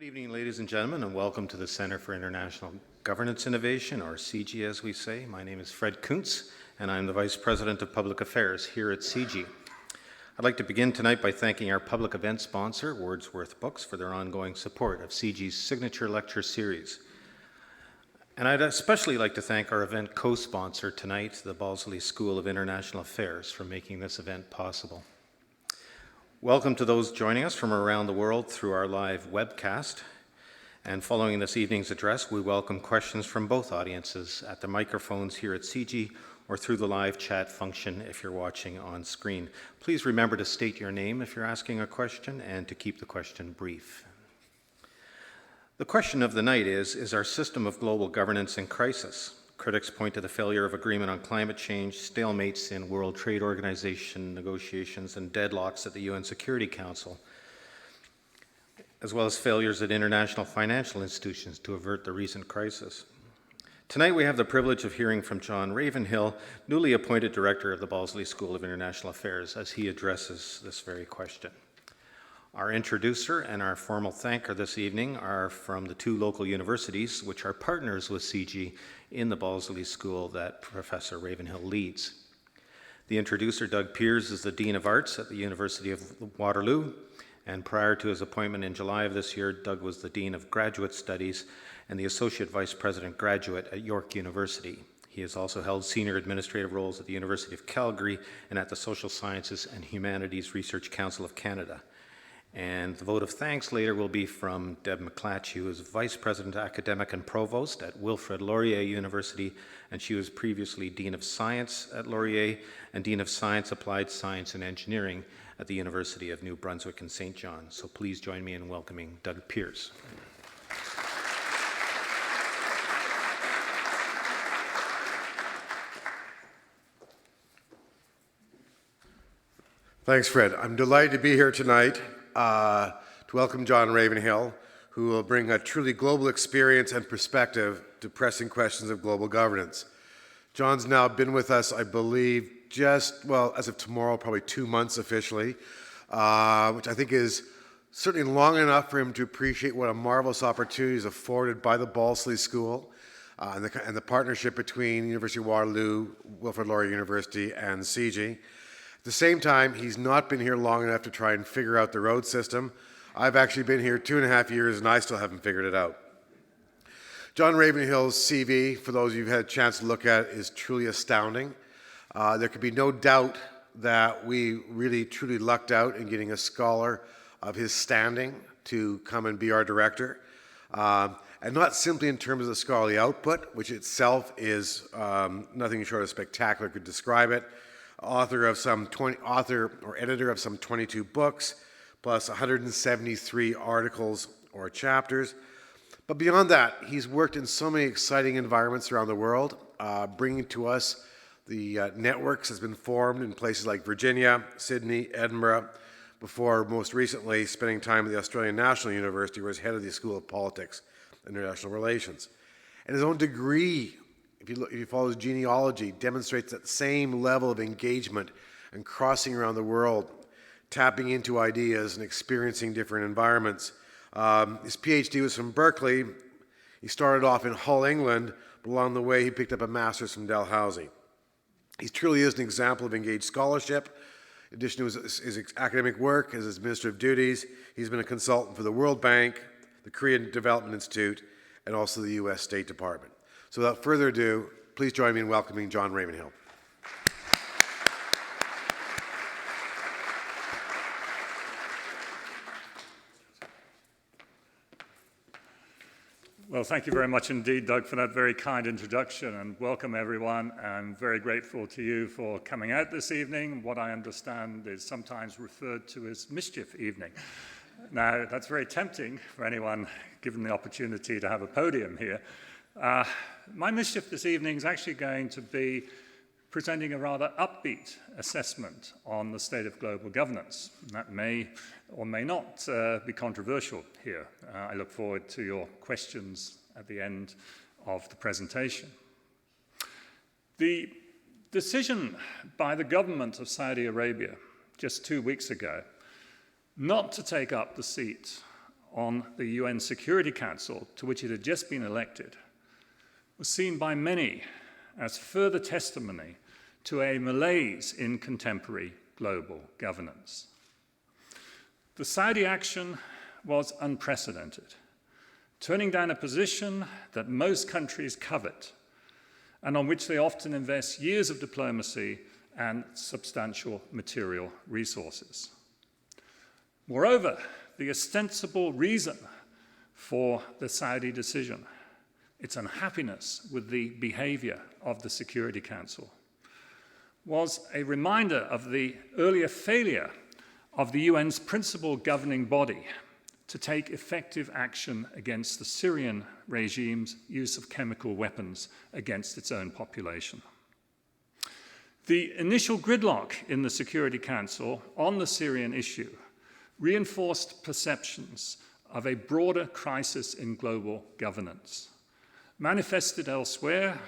Good evening, ladies and gentlemen, and welcome to the Center for International Governance Innovation, or CG as we say. My name is Fred Kuntz, and I'm the Vice President of Public Affairs here at CG. I'd like to begin tonight by thanking our public event sponsor, Wordsworth Books, for their ongoing support of CG's signature lecture series. And I'd especially like to thank our event co-sponsor tonight, the Balsley School of International Affairs, for making this event possible. Welcome to those joining us from around the world through our live webcast. And following this evening's address, we welcome questions from both audiences at the microphones here at CG or through the live chat function if you're watching on screen. Please remember to state your name if you're asking a question and to keep the question brief. The question of the night is our system of global governance in crisis? Critics point to the failure of agreement on climate change, stalemates in World Trade Organization negotiations, and deadlocks at the UN Security Council, as well as failures at international financial institutions to avert the recent crisis. Tonight we have the privilege of hearing from John Ravenhill, newly appointed Director of the Balsley School of International Affairs, as he addresses this very question. Our introducer and our formal thanker this evening are from the two local universities, which are partners with CG in the Balsley School that Professor Ravenhill leads. The introducer, Doug Peers, is the Dean of Arts at the University of Waterloo, and prior to his appointment in July of this year, Doug was the Dean of Graduate Studies and the Associate Vice President Graduate at York University. He has also held senior administrative roles at the University of Calgary and at the Social Sciences and Humanities Research Council of Canada. And the vote of thanks later will be from Deb McClatchy, who is Vice President Academic and Provost at Wilfrid Laurier University, and she was previously Dean of Science at Laurier and Dean of Science, Applied Science and Engineering at the University of New Brunswick and St. John. So please join me in welcoming Doug Peers. Thanks, Fred. I'm delighted to be here tonight to welcome John Ravenhill, who will bring a truly global experience and perspective to pressing questions of global governance. John's now been with us, I believe, as of tomorrow, probably 2 months officially, which I think is certainly long enough for him to appreciate what a marvelous opportunity is afforded by the Balsley School and the partnership between University of Waterloo, Wilfrid Laurier University, and CG. At the same time, he's not been here long enough to try and figure out the road system. I've actually been here 2.5 years and I still haven't figured it out. John Ravenhill's CV, for those of you who've had a chance to look at it, is truly astounding. There could be no doubt that we really truly lucked out in getting a scholar of his standing to come and be our director. And not simply in terms of the scholarly output, which itself is nothing short of spectacular could describe it. Author or editor of some 22 books, plus 173 articles or chapters. But beyond that, he's worked in so many exciting environments around the world, bringing to us the networks that's been formed in places like Virginia, Sydney, Edinburgh, before most recently spending time at the Australian National University, where he's head of the School of Politics and International Relations. And his own degree, if you follow his genealogy, demonstrates that same level of engagement and crossing around the world, tapping into ideas and experiencing different environments. His PhD was from Berkeley. He started off in Hull, England, but along the way he picked up a master's from Dalhousie. He truly is an example of engaged scholarship. In addition to his academic work, as his administrative duties, he's been a consultant for the World Bank, the Korean Development Institute, and also the US State Department. So without further ado, please join me in welcoming John Ravenhill. Well, thank you very much indeed, Doug, for that very kind introduction, and welcome everyone. I'm very grateful to you for coming out this evening. What I understand is sometimes referred to as mischief evening. Now, that's very tempting for anyone given the opportunity to have a podium here. My mischief this evening is actually going to be presenting a rather upbeat assessment on the state of global governance. That may or may not be controversial here. I look forward to your questions at the end of the presentation. The decision by the government of Saudi Arabia just 2 weeks ago not to take up the seat on the UN Security Council, to which it had just been elected, was seen by many as further testimony to a malaise in contemporary global governance. The Saudi action was unprecedented, turning down a position that most countries covet and on which they often invest years of diplomacy and substantial material resources. Moreover, the ostensible reason for the Saudi decision, its unhappiness with the behavior of the Security Council, was a reminder of the earlier failure of the UN's principal governing body to take effective action against the Syrian regime's use of chemical weapons against its own population. The initial gridlock in the Security Council on the Syrian issue reinforced perceptions of a broader crisis in global governance, manifested elsewhere,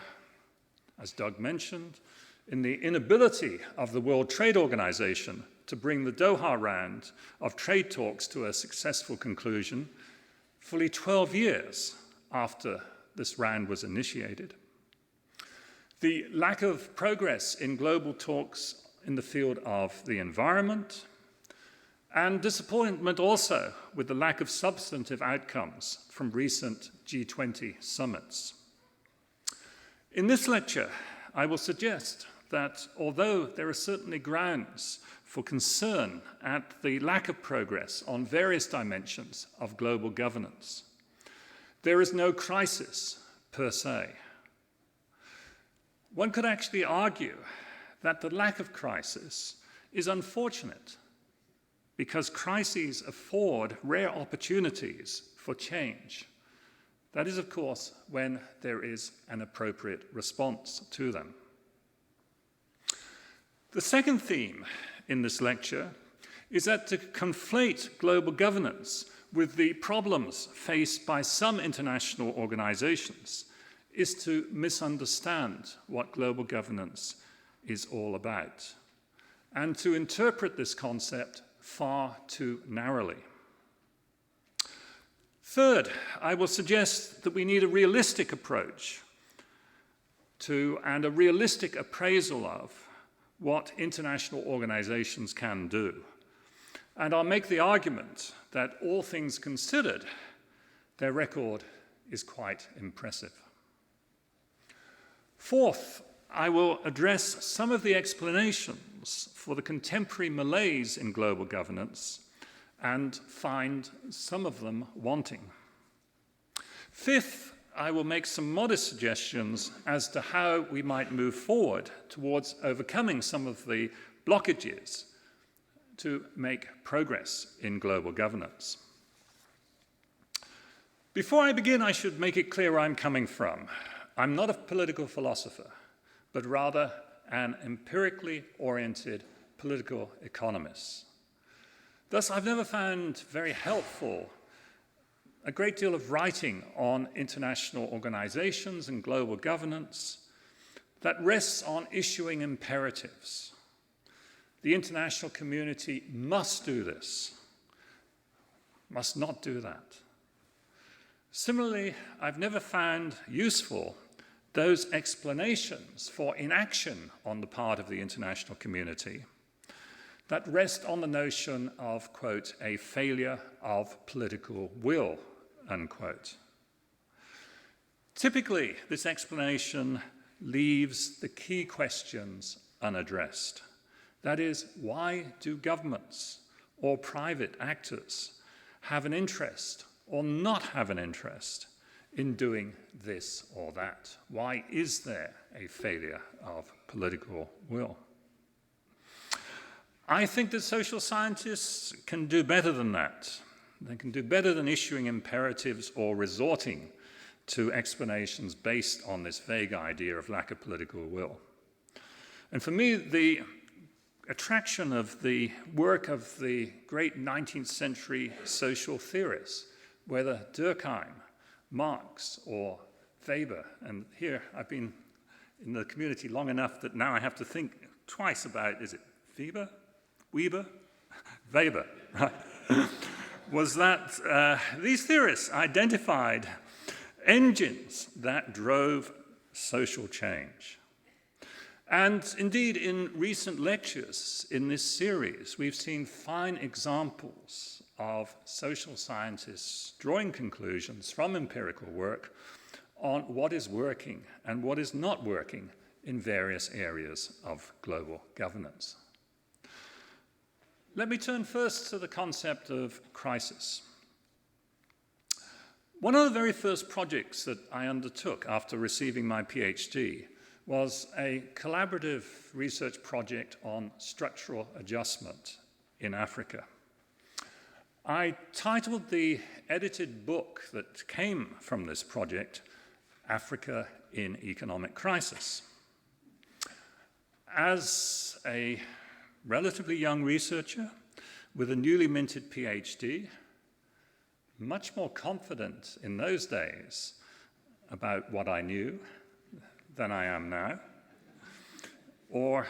as Doug mentioned, in the inability of the World Trade Organization to bring the Doha Round of trade talks to a successful conclusion fully 12 years after this round was initiated. The lack of progress in global talks in the field of the environment, and disappointment also with the lack of substantive outcomes from recent G20 summits. In this lecture, I will suggest that although there are certainly grounds for concern at the lack of progress on various dimensions of global governance, there is no crisis per se. One could actually argue that the lack of crisis is unfortunate because crises afford rare opportunities for change. That is, of course, when there is an appropriate response to them. The second theme in this lecture is that to conflate global governance with the problems faced by some international organizations is to misunderstand what global governance is all about, and to interpret this concept far too narrowly. Third, I will suggest that we need a realistic approach to and a realistic appraisal of what international organizations can do. And I'll make the argument that all things considered, their record is quite impressive. Fourth, I will address some of the explanations for the contemporary malaise in global governance and find some of them wanting. Fifth, I will make some modest suggestions as to how we might move forward towards overcoming some of the blockages to make progress in global governance. Before I begin, I should make it clear where I'm coming from. I'm not a political philosopher, but rather an empirically oriented political economist. Thus, I've never found very helpful a great deal of writing on international organizations and global governance that rests on issuing imperatives. The international community must do this, must not do that. Similarly, I've never found useful those explanations for inaction on the part of the international community that rest on the notion of, quote, a failure of political will, unquote. Typically, this explanation leaves the key questions unaddressed. That is, why do governments or private actors have an interest or not have an interest in doing this or that? Why is there a failure of political will? I think that social scientists can do better than that. They can do better than issuing imperatives or resorting to explanations based on this vague idea of lack of political will. And for me, the attraction of the work of the great 19th century social theorists, whether Durkheim, Marx, or Weber, and here I've been in the community long enough that now I have to think twice about, is it Weber? Weber? Weber, right. was that these theorists identified engines that drove social change. And indeed, in recent lectures in this series, we've seen fine examples of social scientists drawing conclusions from empirical work on what is working and what is not working in various areas of global governance. Let me turn first to the concept of crisis. One of the very first projects that I undertook after receiving my PhD was a collaborative research project on structural adjustment in Africa. I titled the edited book that came from this project, Africa in Economic Crisis. As a relatively young researcher with a newly minted PhD, much more confident in those days about what I knew than I am now, or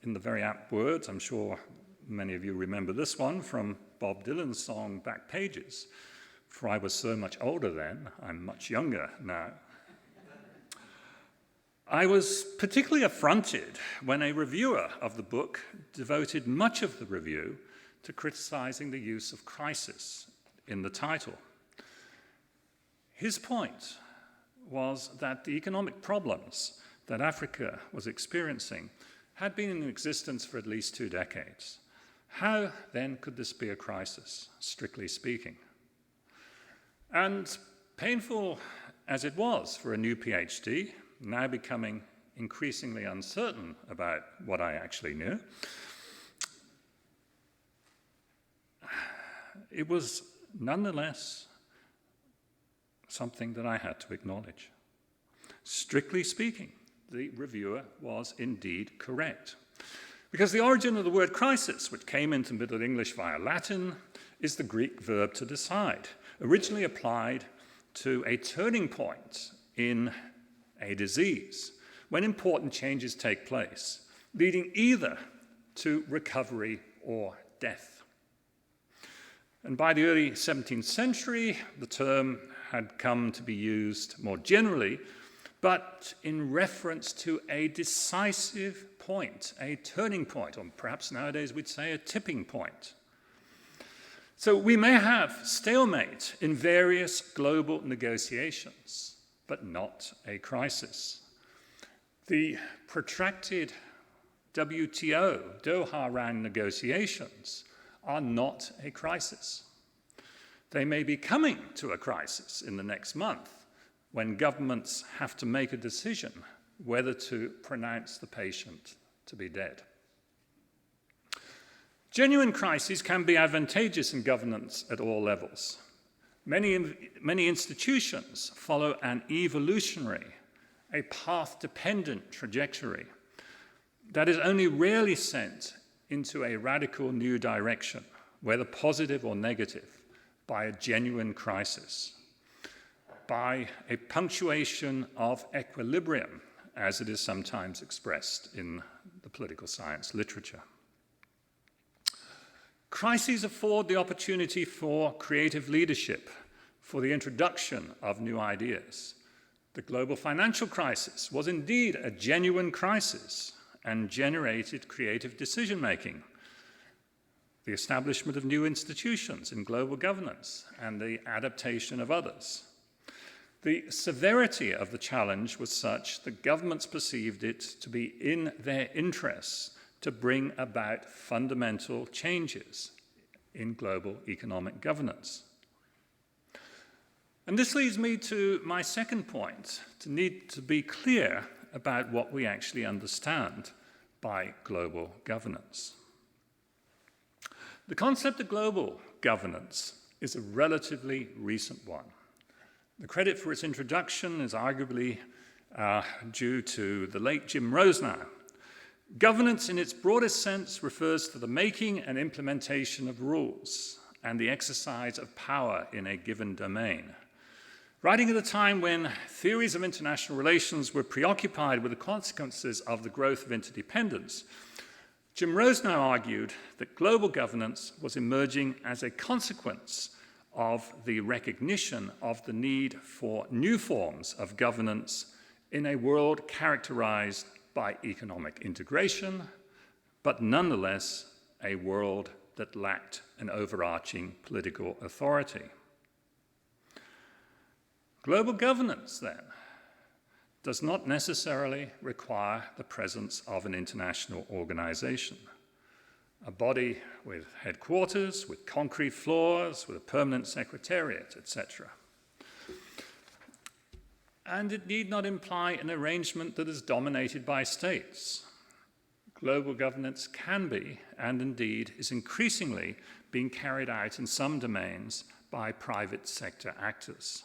in the very apt words, I'm sure many of you remember this one from Bob Dylan's song Back Pages, for I was so much older then, I'm much younger now. I was particularly affronted when a reviewer of the book devoted much of the review to criticizing the use of crisis in the title. His point was that the economic problems that Africa was experiencing had been in existence for at least 2 decades. How then could this be a crisis, strictly speaking? And painful as it was for a new PhD, now becoming increasingly uncertain about what I actually knew, it was nonetheless something that I had to acknowledge. Strictly speaking, the reviewer was indeed correct. Because the origin of the word crisis, which came into Middle English via Latin, is the Greek verb to decide, originally applied to a turning point in a disease, when important changes take place, leading either to recovery or death. And by the early 17th century, the term had come to be used more generally, but in reference to a decisive point, a turning point, or perhaps nowadays we'd say a tipping point. So we may have stalemate in various global negotiations, but not a crisis. The protracted WTO, Doha Round negotiations, are not a crisis. They may be coming to a crisis in the next month when governments have to make a decision whether to pronounce the patient to be dead. Genuine crises can be advantageous in governance at all levels. Many institutions follow an evolutionary, a path-dependent trajectory that is only rarely sent into a radical new direction, whether positive or negative, by a genuine crisis, by a punctuation of equilibrium, as it is sometimes expressed in the political science literature. Crises afford the opportunity for creative leadership, for the introduction of new ideas. The global financial crisis was indeed a genuine crisis and generated creative decision-making, the establishment of new institutions in global governance, and the adaptation of others. The severity of the challenge was such that governments perceived it to be in their interests to bring about fundamental changes in global economic governance. And this leads me to my second point, to need to be clear about what we actually understand by global governance. The concept of global governance is a relatively recent one. The credit for its introduction is arguably due to the late Jim Rosenow. Governance in its broadest sense refers to the making and implementation of rules and the exercise of power in a given domain. Writing at a time when theories of international relations were preoccupied with the consequences of the growth of interdependence, Jim Rosenow argued that global governance was emerging as a consequence of the recognition of the need for new forms of governance in a world characterized by economic integration, but nonetheless a world that lacked an overarching political authority. Global governance, then, does not necessarily require the presence of an international organization, a body with headquarters, with concrete floors, with a permanent secretariat, etc. And it need not imply an arrangement that is dominated by states. Global governance can be, and indeed is increasingly being carried out in some domains by private sector actors.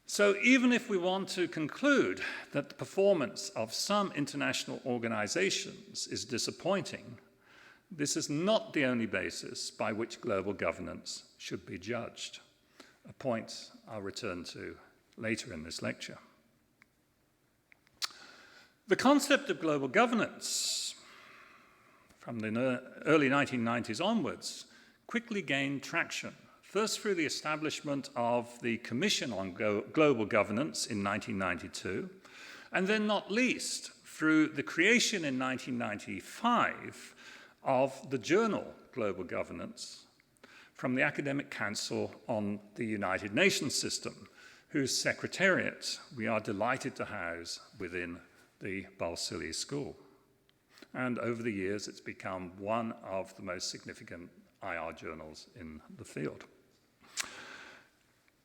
So even if we want to conclude that the performance of some international organizations is disappointing, this is not the only basis by which global governance should be judged, a point I'll return to later in this lecture. The concept of global governance from the early 1990s onwards quickly gained traction, first through the establishment of the Commission on Global Governance in 1992, and then not least through the creation in 1995 of the journal Global Governance from the Academic Council on the United Nations System, whose secretariat we are delighted to house within the Balsillie School. And over the years, it's become one of the most significant IR journals in the field.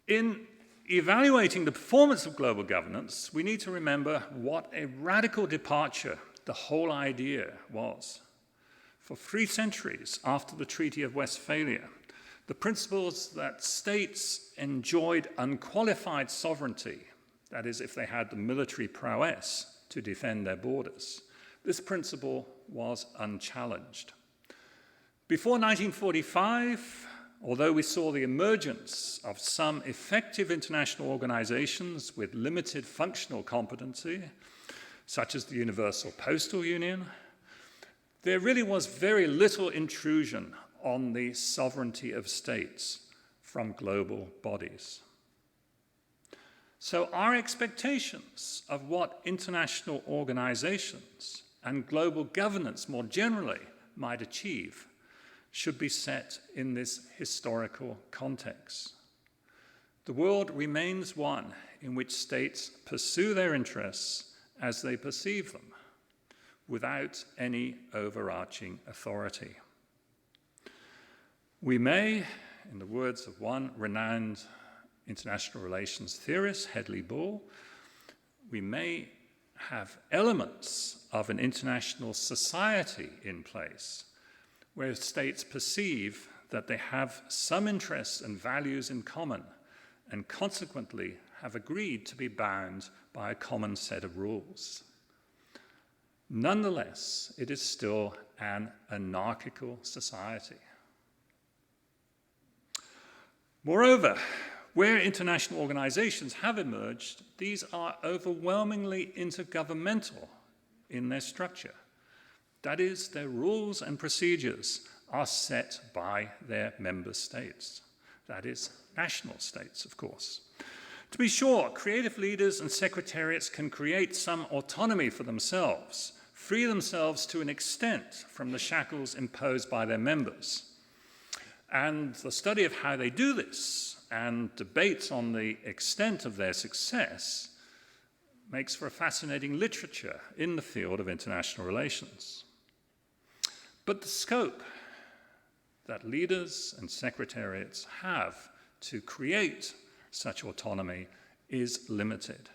In evaluating the performance of global governance, we need to remember what a radical departure the whole idea was. For 3 centuries after the Treaty of Westphalia, the principles that states enjoyed unqualified sovereignty, that is, if they had the military prowess to defend their borders, this principle was unchallenged. Before 1945, although we saw the emergence of some effective international organizations with limited functional competency, such as the Universal Postal Union, there really was very little intrusion on the sovereignty of states from global bodies. So our expectations of what international organizations and global governance more generally might achieve should be set in this historical context. The world remains one in which states pursue their interests as they perceive them, without any overarching authority. We may, in the words of one renowned international relations theorist, Hedley Bull, we may have elements of an international society in place where states perceive that they have some interests and values in common and consequently have agreed to be bound by a common set of rules. Nonetheless, it is still an anarchical society. Moreover, where international organizations have emerged, these are overwhelmingly intergovernmental in their structure. That is, their rules and procedures are set by their member states. That is, national states, of course. To be sure, creative leaders and secretariats can create some autonomy for themselves, free themselves to an extent from the shackles imposed by their members. And the study of how they do this and debates on the extent of their success makes for a fascinating literature in the field of international relations. But the scope that leaders and secretariats have to create such autonomy is limited.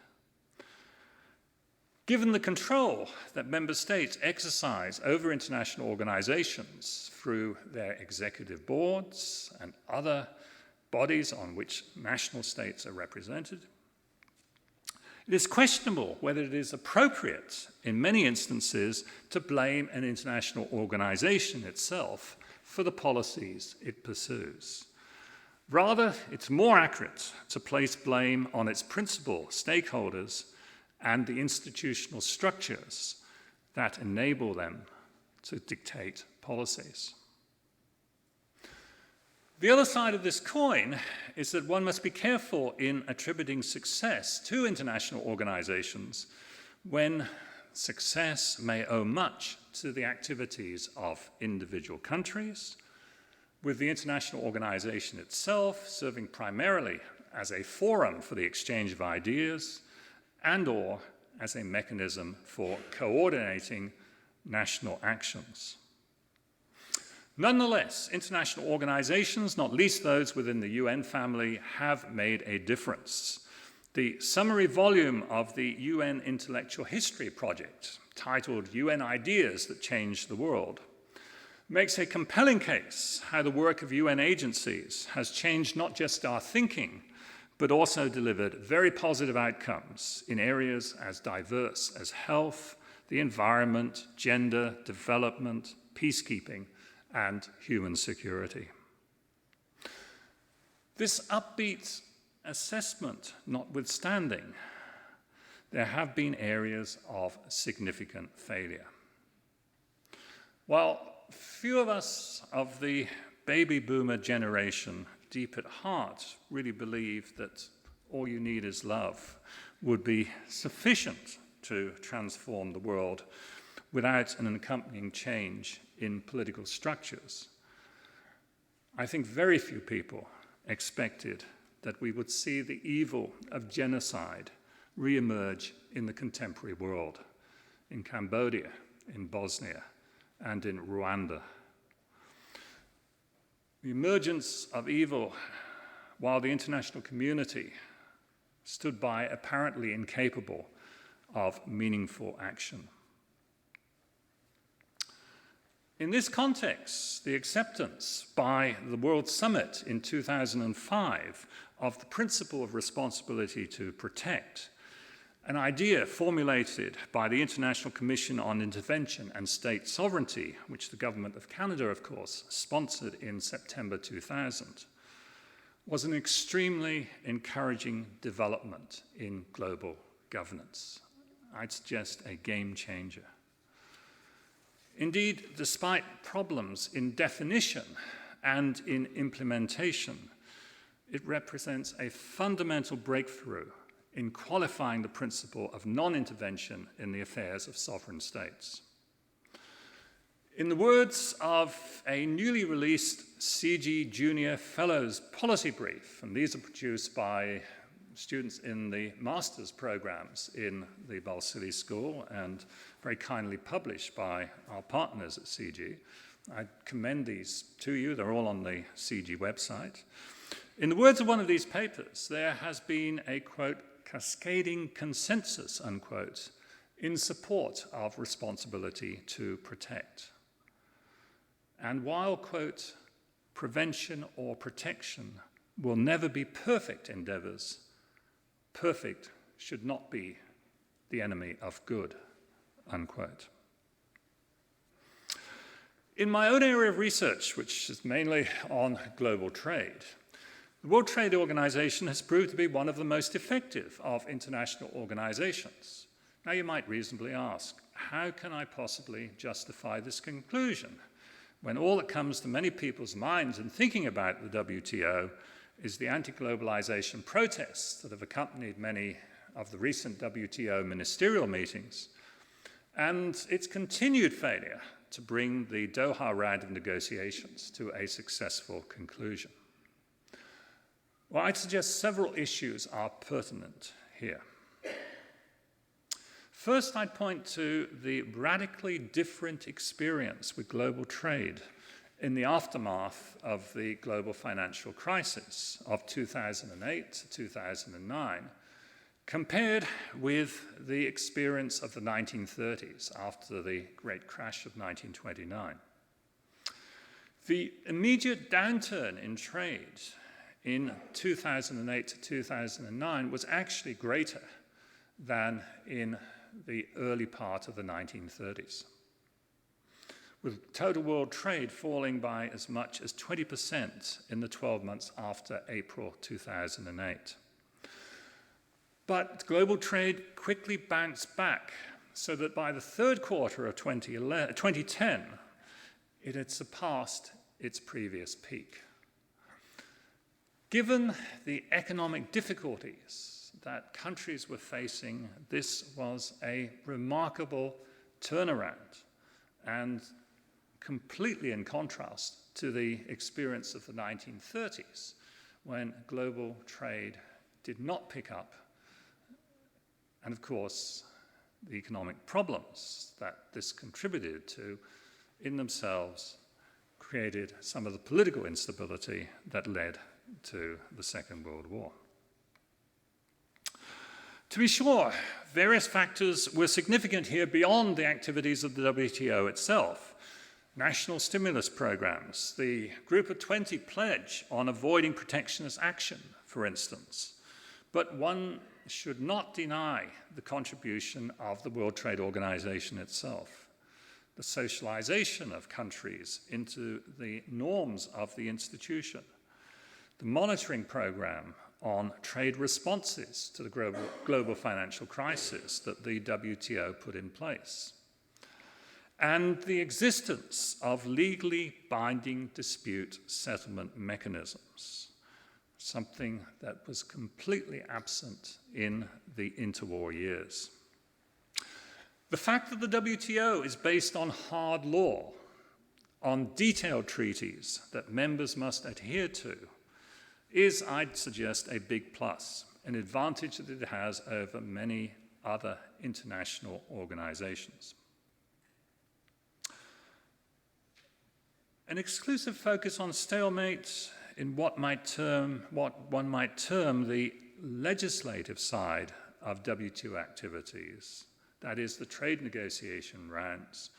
Given the control that member states exercise over international organizations through their executive boards and other bodies on which national states are represented, it is questionable whether it is appropriate in many instances to blame an international organization itself for the policies it pursues. Rather, it's more accurate to place blame on its principal stakeholders and the institutional structures that enable them to dictate policies. The other side of this coin is that one must be careful in attributing success to international organizations when success may owe much to the activities of individual countries, with the international organization itself serving primarily as a forum for the exchange of ideas and/or as a mechanism for coordinating national actions. Nonetheless, international organizations, not least those within the UN family, have made a difference. The summary volume of the UN Intellectual History Project, titled UN Ideas That Changed the World, makes a compelling case how the work of UN agencies has changed not just our thinking, but also delivered very positive outcomes in areas as diverse as health, the environment, gender, development, peacekeeping, and human security. This upbeat assessment notwithstanding, there have been areas of significant failure. While few of us of the baby boomer generation deep at heart really believe that all you need is love would be sufficient to transform the world without an accompanying change in political structures, I think very few people expected that we would see the evil of genocide re-emerge in the contemporary world, in Cambodia, in Bosnia, and in Rwanda. The emergence of evil, while the international community stood by apparently incapable of meaningful action. In this context, the acceptance by the World Summit in 2005 of the principle of responsibility to protect, an idea formulated by the International Commission on Intervention and State Sovereignty, which the government of Canada, of course, sponsored in September 2000, was an extremely encouraging development in global governance. I'd suggest a game changer. Indeed, despite problems in definition and in implementation, it represents a fundamental breakthrough in qualifying the principle of non-intervention in the affairs of sovereign states. In the words of a newly released CG Junior Fellows Policy Brief, and these are produced by students in the master's programs in the Balsillie School and very kindly published by our partners at CG. I commend these to you. They're all on the CG website. In the words of one of these papers, there has been a, quote, cascading consensus, unquote, in support of responsibility to protect. And while, quote, prevention or protection will never be perfect endeavors, perfect should not be the enemy of good, unquote. In my own area of research, which is mainly on global trade, the World Trade Organization has proved to be one of the most effective of international organizations. Now you might reasonably ask, how can I possibly justify this conclusion when all that comes to many people's minds in thinking about the WTO is the anti-globalization protests that have accompanied many of the recent WTO ministerial meetings, and its continued failure to bring the Doha Round of negotiations to a successful conclusion? Well, I'd suggest several issues are pertinent here. First, I'd point to the radically different experience with global trade in the aftermath of the global financial crisis of 2008 to 2009, compared with the experience of the 1930s after the great crash of 1929. The immediate downturn in trade in 2008 to 2009 was actually greater than in the early part of the 1930s, with total world trade falling by as much as 20% in the 12 months after April 2008. But global trade quickly bounced back so that by the third quarter of 2010, it had surpassed its previous peak. Given the economic difficulties that countries were facing, this was a remarkable turnaround and completely in contrast to the experience of the 1930s, when global trade did not pick up, and of course, the economic problems that this contributed to in themselves created some of the political instability that led to the Second World War. To be sure, various factors were significant here beyond the activities of the WTO itself. National stimulus programs, the Group of 20 pledge on avoiding protectionist action, for instance. But one should not deny the contribution of the World Trade Organization itself. The socialization of countries into the norms of the institution. The monitoring program on trade responses to the global financial crisis that the WTO put in place. And the existence of legally binding dispute settlement mechanisms, something that was completely absent in the interwar years. The fact that the WTO is based on hard law, on detailed treaties that members must adhere to, is, I'd suggest, a big plus, an advantage that it has over many other international organizations. An exclusive focus on stalemate in what one might term the legislative side of WTO activities, that is, the trade negotiation rounds,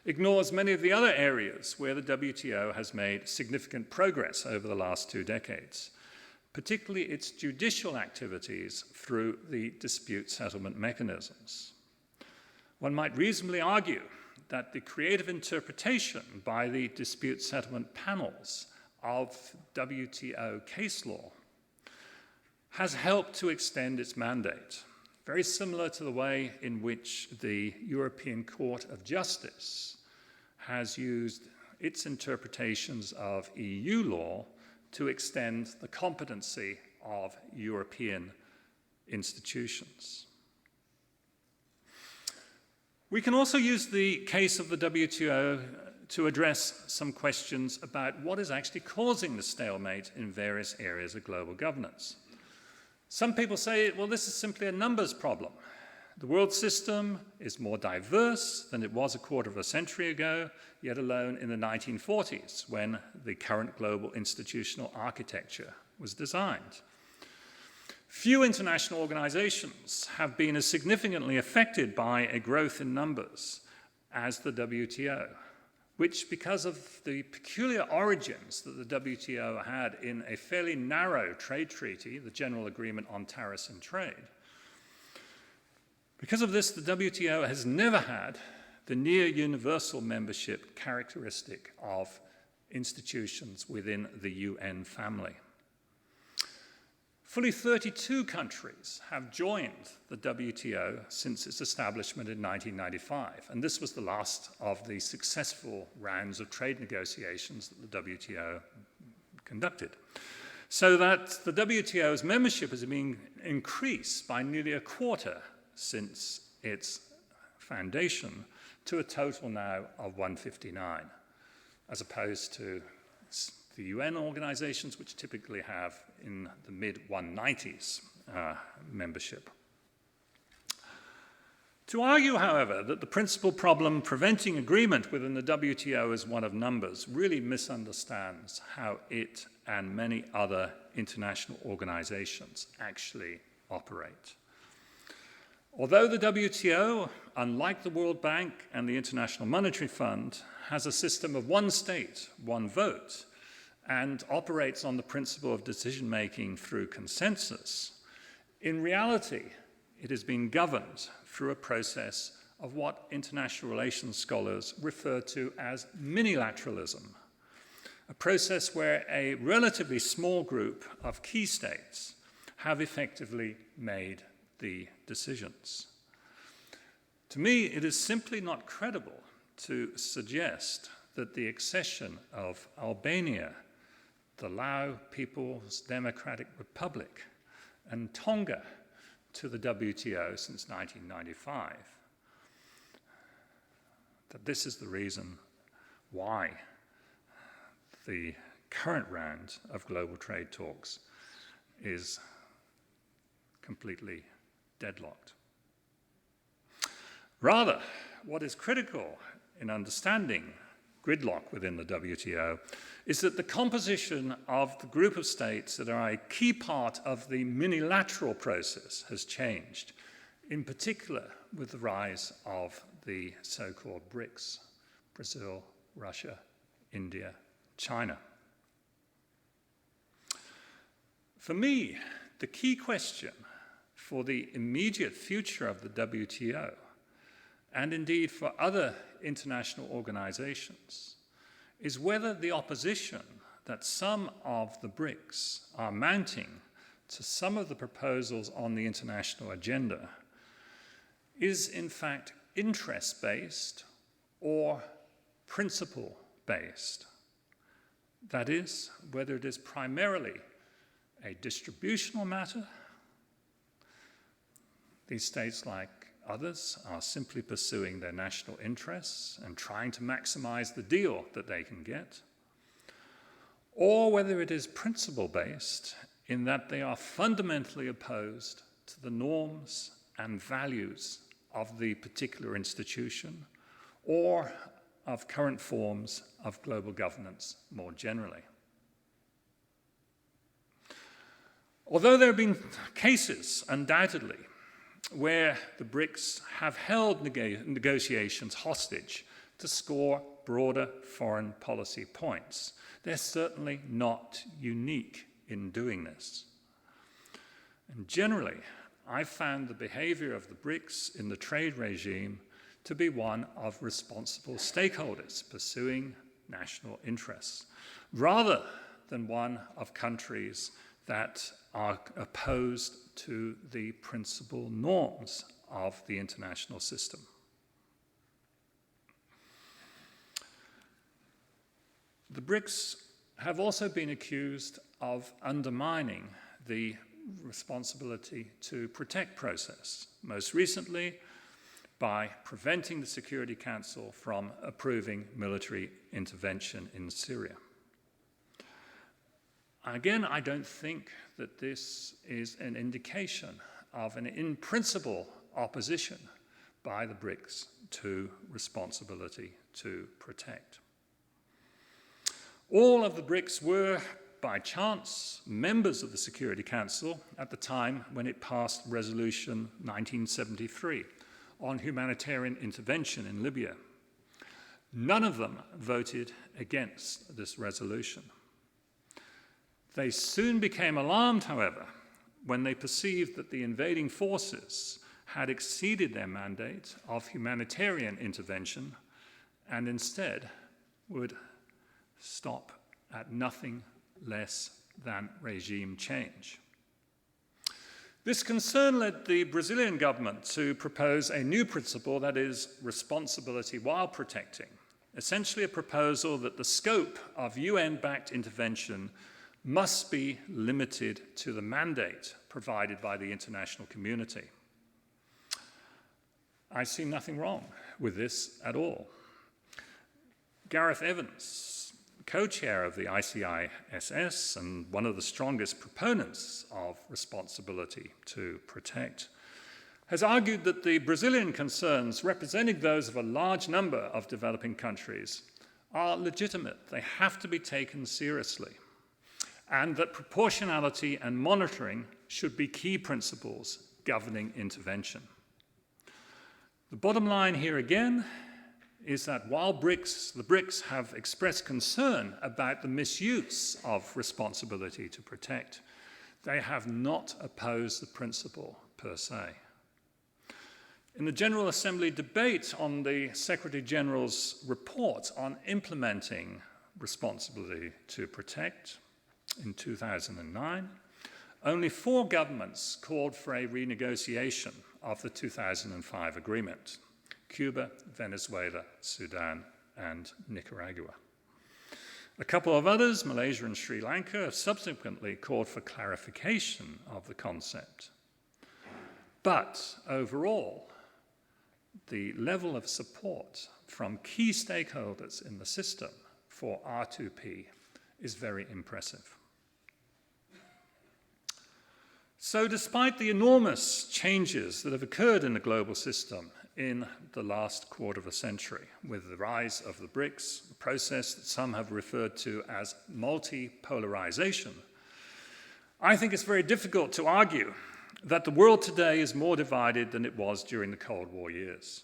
ignores many of the other areas where the WTO has made significant progress over the last 2 decades, particularly its judicial activities through the dispute settlement mechanisms. One might reasonably argue that the creative interpretation by the dispute settlement panels of WTO case law has helped to extend its mandate, very similar to the way in which the European Court of Justice has used its interpretations of EU law to extend the competency of European institutions. We can also use the case of the WTO to address some questions about what is actually causing the stalemate in various areas of global governance. Some people say, well, this is simply a numbers problem. The world system is more diverse than it was a quarter of a century ago, yet alone in the 1940s, when the current global institutional architecture was designed. Few international organizations have been as significantly affected by a growth in numbers as the WTO, which, because of the peculiar origins that the WTO had in a fairly narrow trade treaty, the General Agreement on Tariffs and Trade, because of this, the WTO has never had the near universal membership characteristic of institutions within the UN family. Fully 32 countries have joined the WTO since its establishment in 1995, and this was the last of the successful rounds of trade negotiations that the WTO conducted. So that the WTO's membership has been increased by nearly a quarter since its foundation, to a total now of 159, as opposed to the UN organizations, which typically have in the mid-190s membership. To argue, however, that the principal problem preventing agreement within the WTO is one of numbers really misunderstands how it and many other international organizations actually operate. Although the WTO, unlike the World Bank and the International Monetary Fund, has a system of one state, one vote, and operates on the principle of decision-making through consensus, in reality, it has been governed through a process of what international relations scholars refer to as minilateralism, a process where a relatively small group of key states have effectively made the decisions. To me, it is simply not credible to suggest that the accession of Albania, the Lao People's Democratic Republic, and Tonga to the WTO since 1995, that this is the reason why the current round of global trade talks is completely deadlocked. Rather, what is critical in understanding gridlock within the WTO is that the composition of the group of states that are a key part of the minilateral process has changed, in particular with the rise of the so-called BRICs: Brazil, Russia, India, China. For me, the key question for the immediate future of the WTO, and indeed for other international organizations, is whether the opposition that some of the BRICs are mounting to some of the proposals on the international agenda is in fact interest-based or principle-based. That is, whether it is primarily a distributional matter. These states, like others, are simply pursuing their national interests and trying to maximize the deal that they can get, or whether it is principle-based in that they are fundamentally opposed to the norms and values of the particular institution or of current forms of global governance more generally. Although there have been cases, undoubtedly, where the BRICs have held negotiations hostage to score broader foreign policy points, they're certainly not unique in doing this. And generally, I've found the behavior of the BRICs in the trade regime to be one of responsible stakeholders pursuing national interests, rather than one of countries that are opposed to the principal norms of the international system. The BRICs have also been accused of undermining the responsibility to protect process, most recently by preventing the Security Council from approving military intervention in Syria. Again, I don't think that this is an indication of an in-principle opposition by the BRICs to responsibility to protect. All of the BRICs were, by chance, members of the Security Council at the time when it passed Resolution 1973 on humanitarian intervention in Libya. None of them voted against this resolution. They soon became alarmed, however, when they perceived that the invading forces had exceeded their mandate of humanitarian intervention and instead would stop at nothing less than regime change. This concern led the Brazilian government to propose a new principle that is responsibility while protecting, essentially a proposal that the scope of UN-backed intervention must be limited to the mandate provided by the international community. I see nothing wrong with this at all. Gareth Evans, co-chair of the ICISS and one of the strongest proponents of responsibility to protect, has argued that the Brazilian concerns, representing those of a large number of developing countries, are legitimate. They have to be taken seriously, and that proportionality and monitoring should be key principles governing intervention. The bottom line here again is that while the BRICs have expressed concern about the misuse of responsibility to protect, they have not opposed the principle per se. In the General Assembly debate on the Secretary General's report on implementing responsibility to protect in 2009, only 4 governments called for a renegotiation of the 2005 agreement. Cuba, Venezuela, Sudan, and Nicaragua. A couple of others, Malaysia and Sri Lanka, have subsequently called for clarification of the concept. But overall, the level of support from key stakeholders in the system for R2P is very impressive. So despite the enormous changes that have occurred in the global system in the last quarter of a century, with the rise of the BRICs, a process that some have referred to as multipolarization, I think it's very difficult to argue that the world today is more divided than it was during the Cold War years.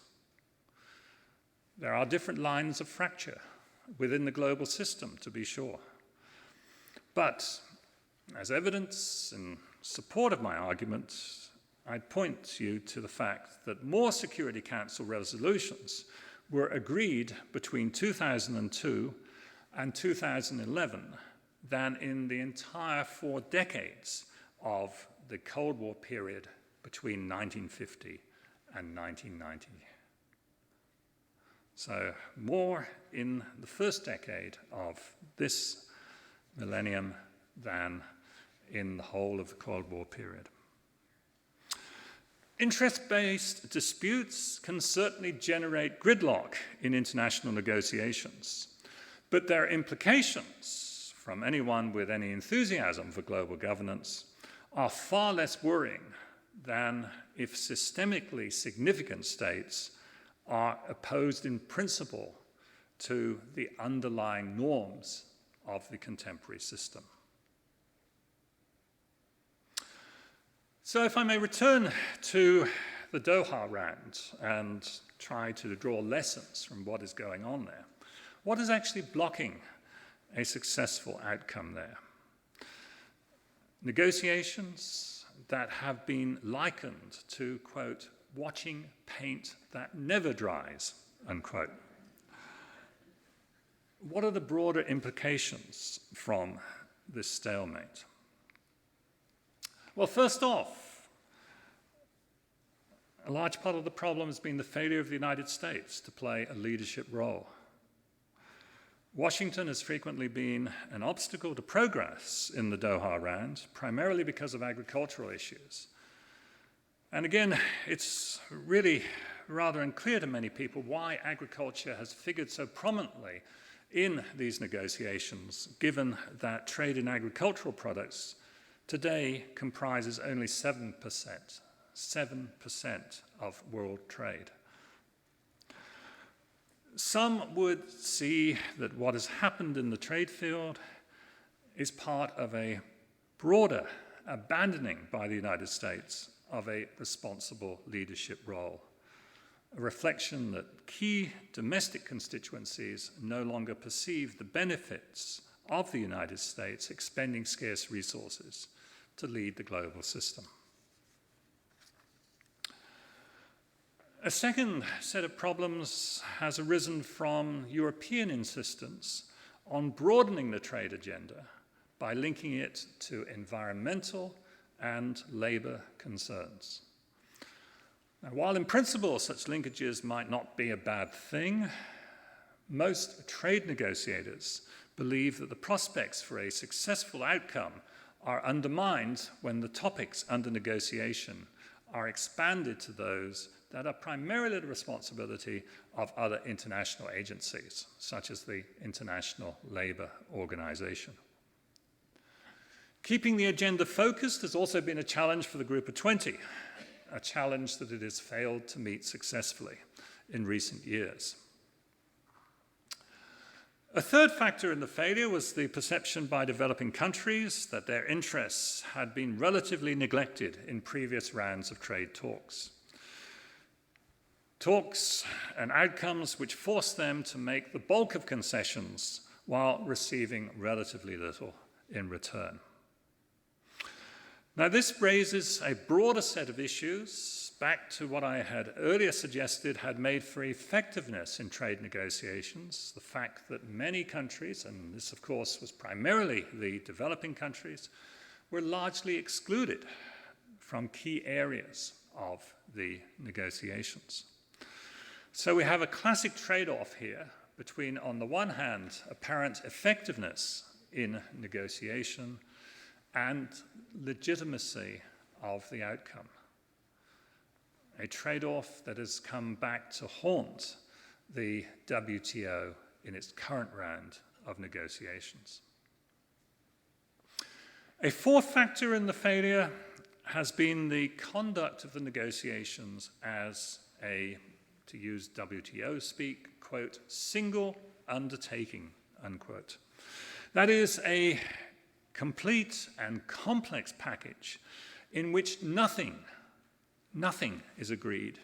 There are different lines of fracture within the global system, to be sure. But as evidence in support of my argument, I'd point you to the fact that more Security Council resolutions were agreed between 2002 and 2011 than in the entire 4 decades of the Cold War period between 1950 and 1990. So more in the first decade of this millennium than in the whole of the Cold War period. Interest-based disputes can certainly generate gridlock in international negotiations, but their implications, from anyone with any enthusiasm for global governance, are far less worrying than if systemically significant states are opposed in principle to the underlying norms of the contemporary system. So if I may return to the Doha round and try to draw lessons from what is going on there, what is actually blocking a successful outcome there? Negotiations that have been likened to, quote, watching paint that never dries, unquote. What are the broader implications from this stalemate? Well, first off, a large part of the problem has been the failure of the United States to play a leadership role. Washington has frequently been an obstacle to progress in the Doha round, primarily because of agricultural issues. And again, it's really rather unclear to many people why agriculture has figured so prominently in these negotiations, given that trade in agricultural products today comprises only 7% of world trade. Some would see that what has happened in the trade field is part of a broader abandoning by the United States of a responsible leadership role, a reflection that key domestic constituencies no longer perceive the benefits of the United States expending scarce resources to lead the global system. A second set of problems has arisen from European insistence on broadening the trade agenda by linking it to environmental and labor concerns. Now, while in principle such linkages might not be a bad thing, most trade negotiators believe that the prospects for a successful outcome are undermined when the topics under negotiation are expanded to those that are primarily the responsibility of other international agencies, such as the International Labour Organization. Keeping the agenda focused has also been a challenge for the Group of 20, a challenge that it has failed to meet successfully in recent years. A third factor in the failure was the perception by developing countries that their interests had been relatively neglected in previous rounds of trade talks. Talks and outcomes which forced them to make the bulk of concessions while receiving relatively little in return. Now, this raises a broader set of issues back to what I had earlier suggested had made for effectiveness in trade negotiations, the fact that many countries, and this of course was primarily the developing countries, were largely excluded from key areas of the negotiations. So we have a classic trade-off here between, on the one hand, apparent effectiveness in negotiation and legitimacy of the outcome. A trade-off that has come back to haunt the WTO in its current round of negotiations. A fourth factor in the failure has been the conduct of the negotiations as a, to use WTO speak, quote, single undertaking, unquote. That is a complete and complex package in which nothing is agreed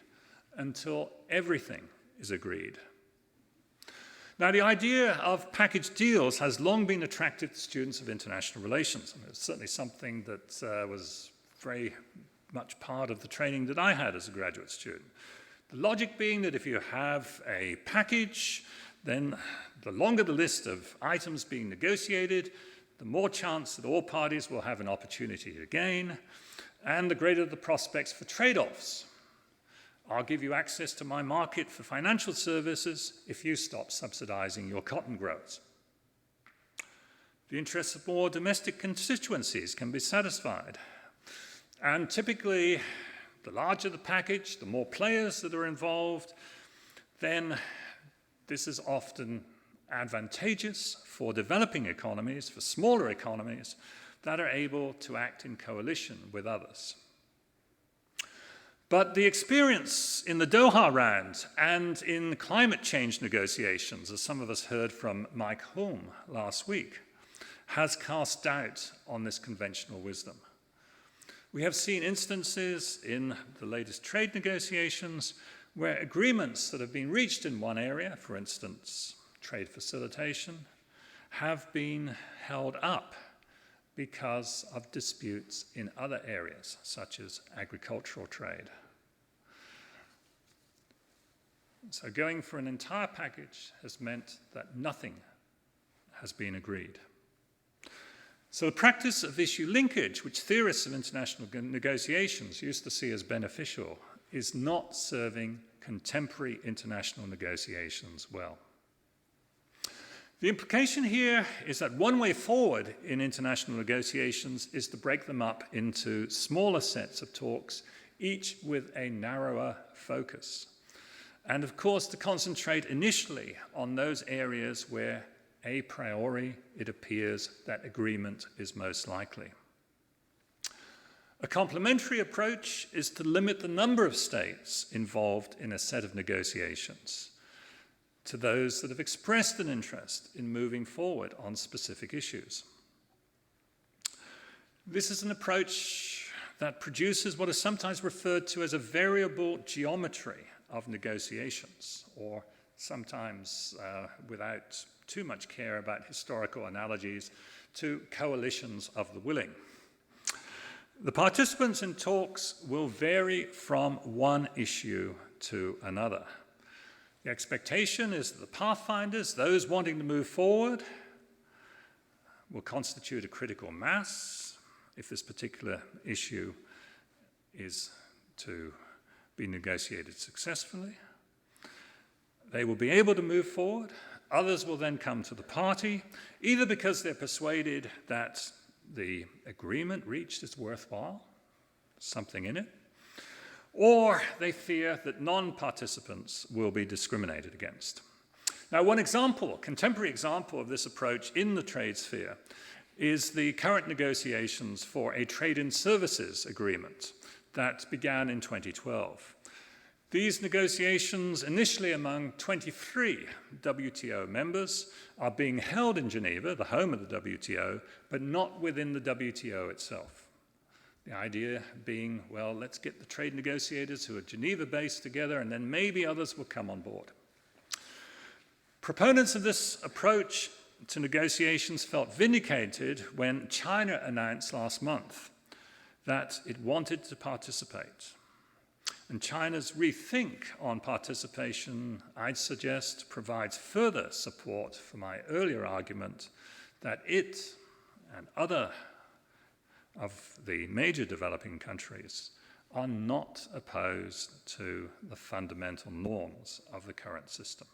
until everything is agreed. Now, the idea of package deals has long been attractive to students of international relations. And it's certainly something that was very much part of the training that I had as a graduate student. The logic being that if you have a package, then the longer the list of items being negotiated, the more chance that all parties will have an opportunity to gain, and the greater the prospects for trade-offs. I'll give you access to my market for financial services if you stop subsidizing your cotton growers. The interests of more domestic constituencies can be satisfied. And typically, the larger the package, the more players that are involved, then this is often advantageous for developing economies, for smaller economies, that are able to act in coalition with others. But the experience in the Doha round and in climate change negotiations, as some of us heard from Mike Hulme last week, has cast doubt on this conventional wisdom. We have seen instances in the latest trade negotiations where agreements that have been reached in one area, for instance, trade facilitation, have been held up because of disputes in other areas, such as agricultural trade. So going for an entire package has meant that nothing has been agreed. So the practice of issue linkage, which theorists of international negotiations used to see as beneficial, is not serving contemporary international negotiations well. The implication here is that one way forward in international negotiations is to break them up into smaller sets of talks, each with a narrower focus. And of course, to concentrate initially on those areas where a priori it appears that agreement is most likely. A complementary approach is to limit the number of states involved in a set of negotiations to those that have expressed an interest in moving forward on specific issues. This is an approach that produces what is sometimes referred to as a variable geometry of negotiations, or sometimes without too much care about historical analogies, to coalitions of the willing. The participants in talks will vary from one issue to another. The expectation is that the pathfinders, those wanting to move forward, will constitute a critical mass if this particular issue is to be negotiated successfully. They will be able to move forward. Others will then come to the party, either because they're persuaded that the agreement reached is worthwhile, something in it, or they fear that non-participants will be discriminated against. Now, one example, contemporary example of this approach in the trade sphere is the current negotiations for a trade in services agreement that began in 2012. These negotiations, initially among 23 WTO members, are being held in Geneva, the home of the WTO, but not within the WTO itself. The idea being, well, let's get the trade negotiators who are Geneva-based together, and then maybe others will come on board. Proponents of this approach to negotiations felt vindicated when China announced last month that it wanted to participate. And China's rethink on participation, I'd suggest, provides further support for my earlier argument that it and other of the major developing countries are not opposed to the fundamental norms of the current system.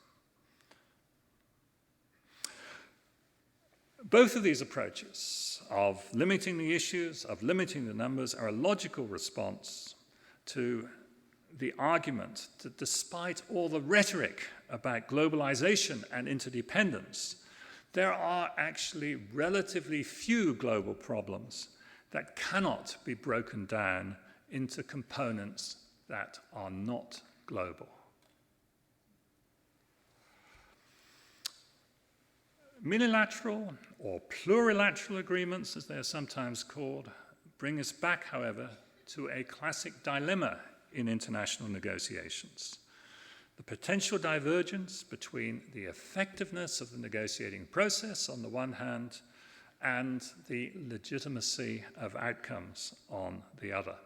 Both of these approaches of limiting the issues, of limiting the numbers, are a logical response to the argument that despite all the rhetoric about globalization and interdependence, there are actually relatively few global problems that cannot be broken down into components that are not global. Unilateral or plurilateral agreements, as they are sometimes called, bring us back, however, to a classic dilemma in international negotiations: the potential divergence between the effectiveness of the negotiating process on the one hand and the legitimacy of outcomes on the other.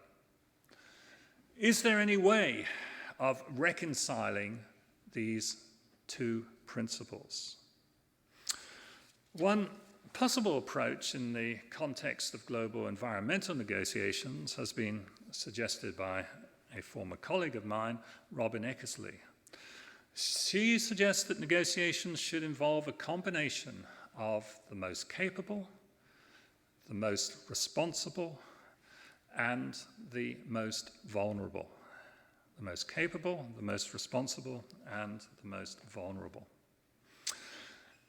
Is there any way of reconciling these two principles? One possible approach in the context of global environmental negotiations has been suggested by a former colleague of mine, Robin Eckersley. She suggests that negotiations should involve a combination of the most capable, the most responsible, and the most vulnerable. The most capable, the most responsible, and the most vulnerable.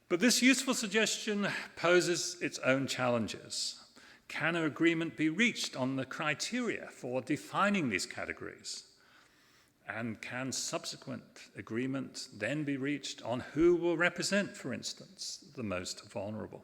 But this useful suggestion poses its own challenges. Can an agreement be reached on the criteria for defining these categories? And can subsequent agreement then be reached on who will represent, for instance, the most vulnerable?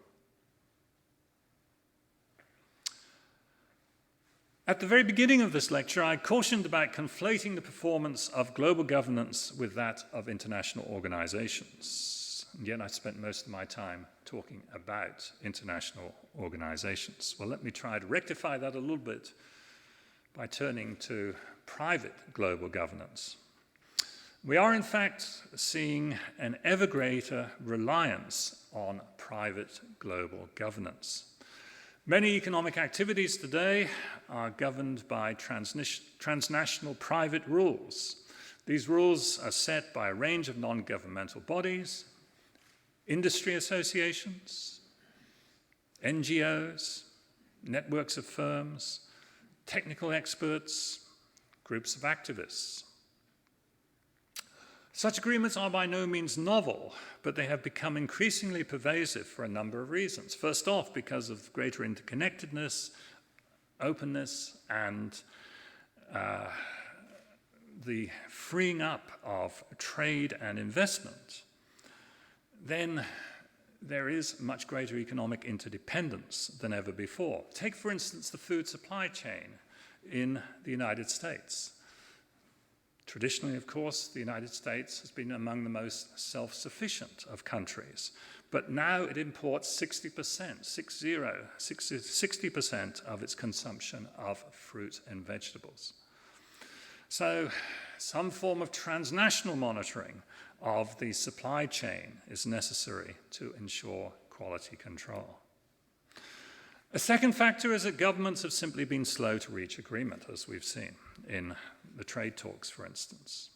At the very beginning of this lecture, I cautioned about conflating the performance of global governance with that of international organizations. And yet I spent most of my time talking about international organizations. Well, let me try to rectify that a little bit by turning to private global governance. We are, in fact, seeing an ever greater reliance on private global governance. Many economic activities today are governed by transnational private rules. These rules are set by a range of non-governmental bodies, industry associations, NGOs, networks of firms, technical experts, groups of activists. Such agreements are by no means novel, but they have become increasingly pervasive for a number of reasons. First off, because of greater interconnectedness, openness, and the freeing up of trade and investment. Then there is much greater economic interdependence than ever before. Take, for instance, the food supply chain in the United States. Traditionally, of course, the United States has been among the most self-sufficient of countries, but now it imports 60% of its consumption of fruit and vegetables. So some form of transnational monitoring of the supply chain is necessary to ensure quality control. A second factor is that governments have simply been slow to reach agreement, as we've seen in the trade talks, for instance.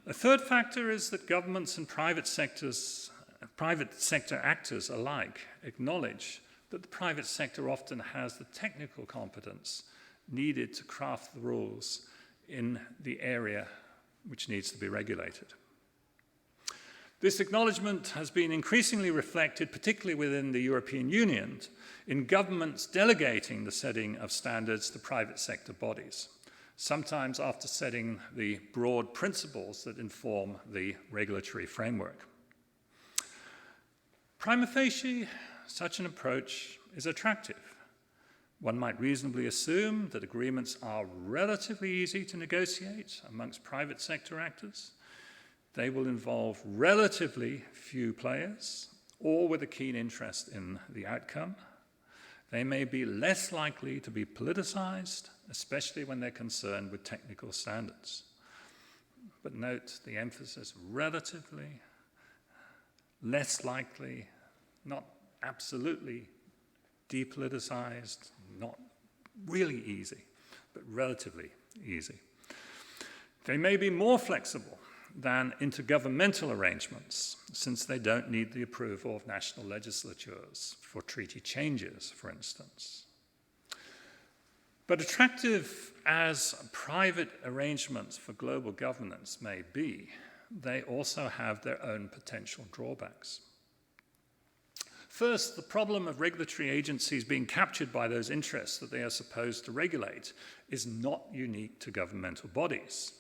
A third factor is that governments and private sector actors alike acknowledge that the private sector often has the technical competence needed to craft the rules in the area which needs to be regulated. This acknowledgement has been increasingly reflected, particularly within the European Union, in governments delegating the setting of standards to private sector bodies, sometimes after setting the broad principles that inform the regulatory framework. Prima facie, such an approach is attractive. One might reasonably assume that agreements are relatively easy to negotiate amongst private sector actors. They will involve relatively few players, all with a keen interest in the outcome. They may be less likely to be politicized, especially when they're concerned with technical standards. But note the emphasis: relatively, less likely, not absolutely depoliticized, not really easy, but relatively easy. They may be more flexible than intergovernmental arrangements, since they don't need the approval of national legislatures for treaty changes, for instance. But attractive as private arrangements for global governance may be, they also have their own potential drawbacks. First, the problem of regulatory agencies being captured by those interests that they are supposed to regulate is not unique to governmental bodies.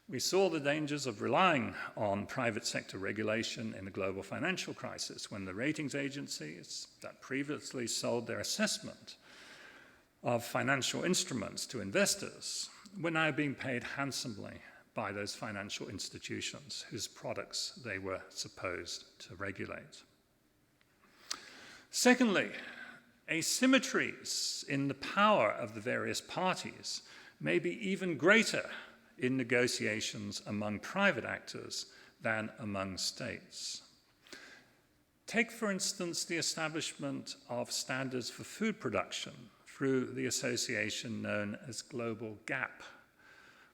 We saw the dangers of relying on private sector regulation in the global financial crisis when the ratings agencies that previously sold their assessment of financial instruments to investors were now being paid handsomely by those financial institutions whose products they were supposed to regulate. Secondly, asymmetries in the power of the various parties may be even greater in negotiations among private actors than among states. Take, for instance, the establishment of standards for food production through the association known as Global GAP,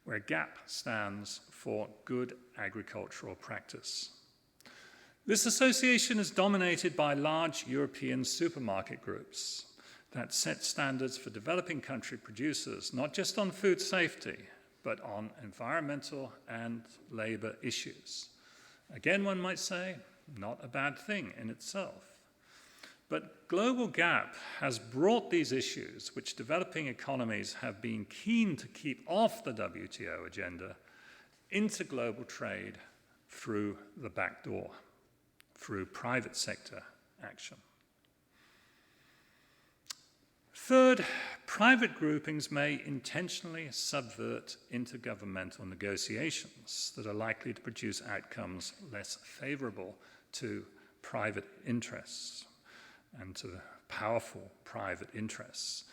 where GAP stands for Good Agricultural Practice. This association is dominated by large European supermarket groups that set standards for developing country producers, not just on food safety, but on environmental and labor issues. Again, one might say, not a bad thing in itself. But Global GAP has brought these issues, which developing economies have been keen to keep off the WTO agenda, into global trade through the back door, through private sector action. Third, private groupings may intentionally subvert intergovernmental negotiations that are likely to produce outcomes less favorable to private interests and to powerful private interests.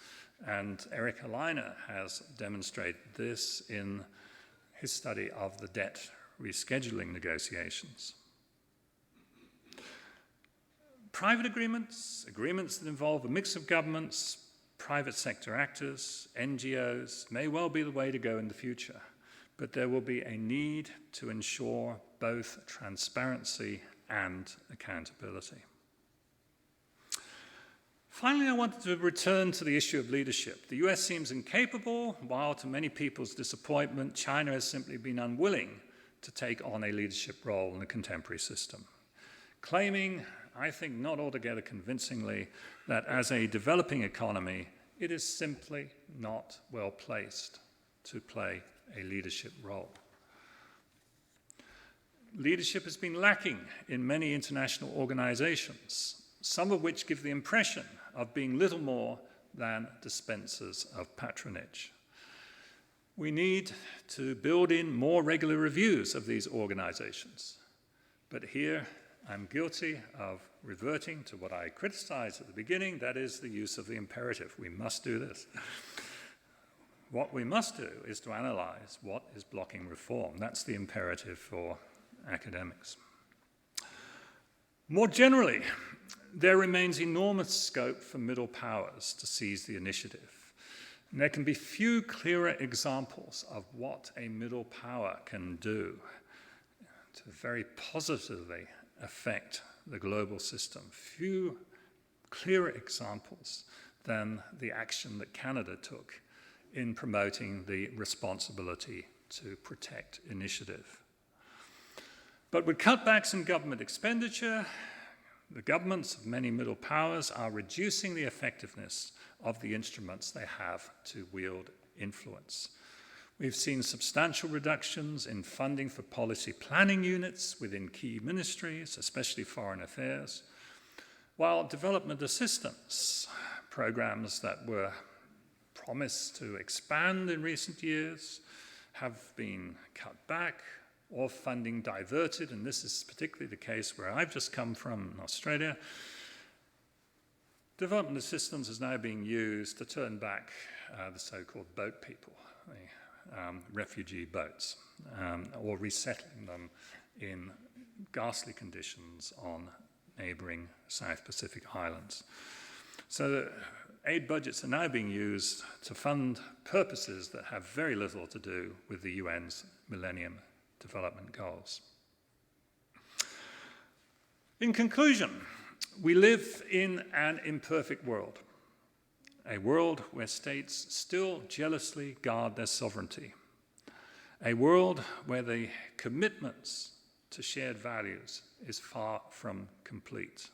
And Eric Alaina has demonstrated this in his study of the debt rescheduling negotiations. Private agreements, agreements that involve a mix of governments, private sector actors, NGOs, may well be the way to go in the future, but there will be a need to ensure both transparency and accountability. Finally, I wanted to return to the issue of leadership. The US seems incapable, while to many people's disappointment, China has simply been unwilling to take on a leadership role in the contemporary system, claiming, I think not altogether convincingly, that as a developing economy, it is simply not well placed to play a leadership role. Leadership has been lacking in many international organizations, some of which give the impression of being little more than dispensers of patronage. We need to build in more regular reviews of these organizations. But here, I'm guilty of reverting to what I criticized at the beginning, that is the use of the imperative. We must do this. What we must do is to analyze what is blocking reform. That's the imperative for academics. More generally, there remains enormous scope for middle powers to seize the initiative. And there can be few clearer examples of what a middle power can do to very positively affect the global system. Few clearer examples than the action that Canada took in promoting the responsibility to protect initiative. But with cutbacks in government expenditure, the governments of many middle powers are reducing the effectiveness of the instruments they have to wield influence. We've seen substantial reductions in funding for policy planning units within key ministries, especially foreign affairs, while development assistance programs that were promised to expand in recent years have been cut back or funding diverted, and this is particularly the case where I've just come from in Australia. Development assistance is now being used to turn back the so-called boat people, refugee boats, or resettling them in ghastly conditions on neighboring South Pacific islands. So aid budgets are now being used to fund purposes that have very little to do with the UN's Millennium Development Goals. In conclusion, we live in an imperfect world, a world where states still jealously guard their sovereignty, a world where the commitments to shared values is far from complete.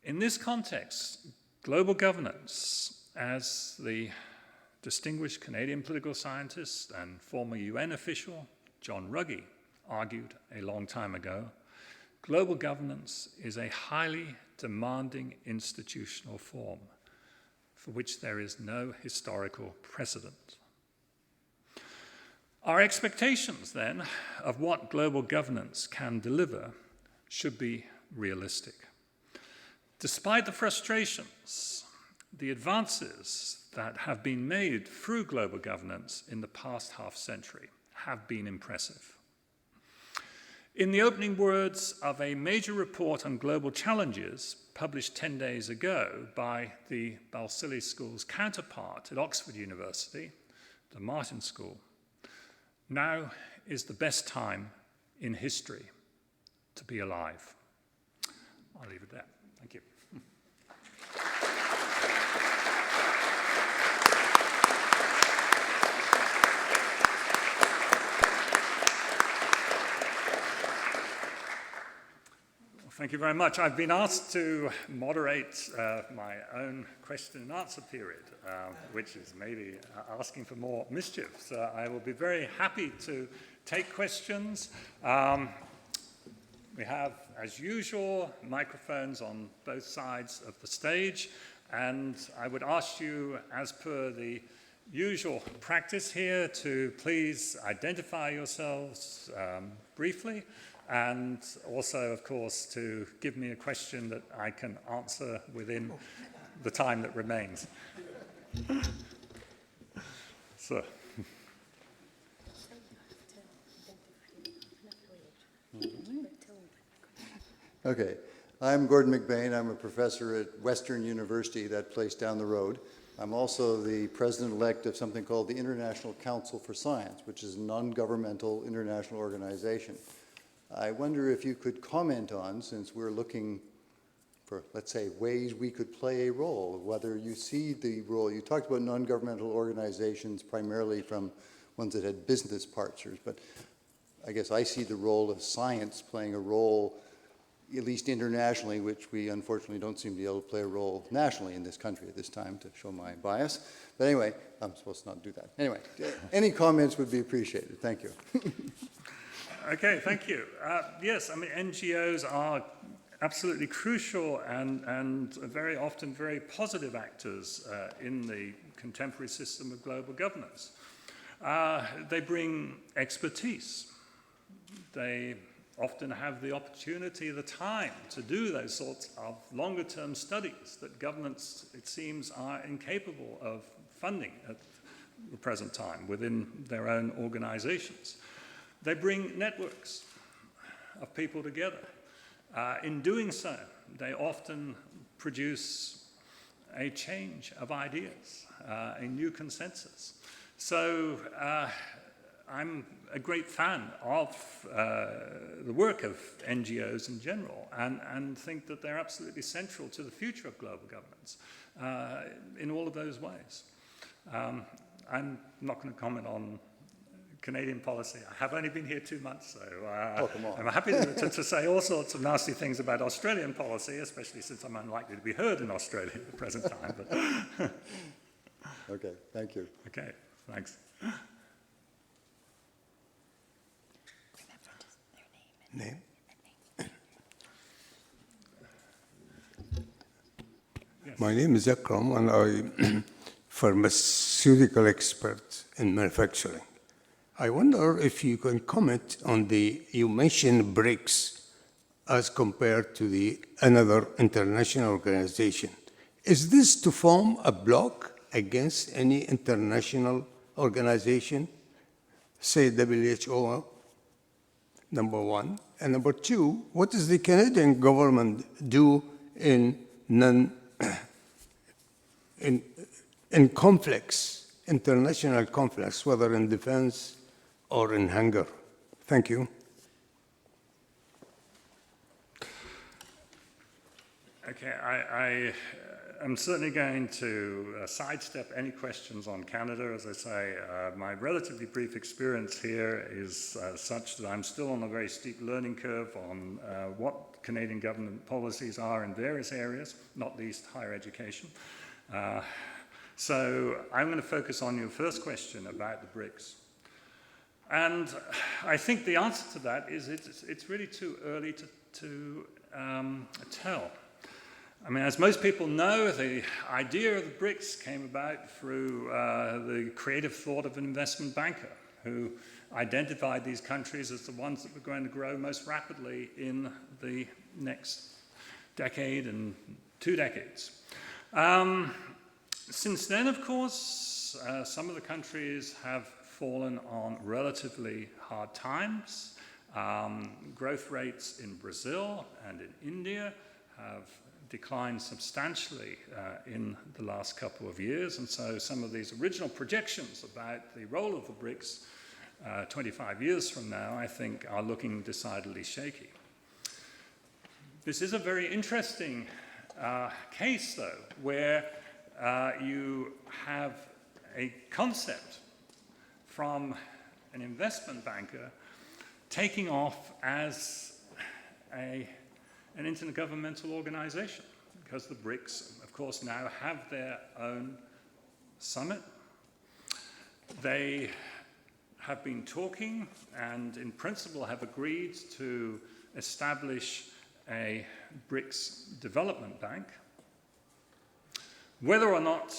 In this context, global governance, as the distinguished Canadian political scientist and former UN official John Ruggie argued a long time ago, global governance is a highly demanding institutional form for which there is no historical precedent. Our expectations, then, of what global governance can deliver should be realistic. Despite the frustrations, the advances that have been made through global governance in the past half-century have been impressive. In the opening words of a major report on global challenges published 10 days ago by the Balsillie School's counterpart at Oxford University, the Martin School, now is the best time in history to be alive. I'll leave it there. Thank you. Thank you very much. I've been asked to moderate my own question and answer period, which is maybe asking for more mischief. So I will be very happy to take questions. We have, as usual, microphones on both sides of the stage, and I would ask you, as per the usual practice here, to please identify yourselves briefly, and also, of course, to give me a question that I can answer within the time that remains. So. Okay, I'm Gordon McBain. I'm a professor at Western University, that place down the road. I'm also the president-elect of something called the International Council for Science, which is a non-governmental international organization. I wonder if you could comment on, since we're looking for, let's say, ways we could play a role, whether you see the role. You talked about non-governmental organizations primarily from ones that had business partners, but I guess I see the role of science playing a role, at least internationally, which we unfortunately don't seem to be able to play a role nationally in this country at this time, to show my bias. But anyway, I'm supposed to not do that. Anyway, any comments would be appreciated. Thank you. Okay, thank you. Yes, I mean, NGOs are absolutely crucial and very often very positive actors in the contemporary system of global governance. They bring expertise. They often have the opportunity, the time to do those sorts of longer-term studies that governments, it seems, are incapable of funding at the present time within their own organizations. They bring networks of people together. In doing so, they often produce a change of ideas, a new consensus. So I'm a great fan of the work of NGOs in general and think that they're absolutely central to the future of global governance in all of those ways. I'm not going to comment on Canadian policy. I have only been here 2 months, so I'm happy to say all sorts of nasty things about Australian policy, especially since I'm unlikely to be heard in Australia at the present time. But Okay, thank you. okay, thanks. Name? Yes. My name is Akram, and I'm pharmaceutical expert in manufacturing. I wonder if you can comment on you mentioned BRICs as compared to another international organization. Is this to form a bloc against any international organization, say WHO, number one? And number two, what does the Canadian government do in in conflicts, international conflicts, whether in defense or in hunger. Thank you. Okay, I'm certainly going to sidestep any questions on Canada. As I say, my relatively brief experience here is such that I'm still on a very steep learning curve on what Canadian government policies are in various areas, not least higher education. So I'm going to focus on your first question about the BRICS. And I think the answer to that is it's really too early to tell. I mean, as most people know, the idea of the BRICS came about through the creative thought of an investment banker who identified these countries as the ones that were going to grow most rapidly in the next decade and 2 decades. Since then, of course, some of the countries have fallen on relatively hard times. Growth rates in Brazil and in India have declined substantially in the last couple of years, and so some of these original projections about the role of the BRICS 25 years from now, I think, are looking decidedly shaky. This is a very interesting case, though, where you have a concept from an investment banker taking off as an intergovernmental organization, because the BRICS, of course, now have their own summit. They have been talking and, in principle, have agreed to establish a BRICS development bank. Whether or not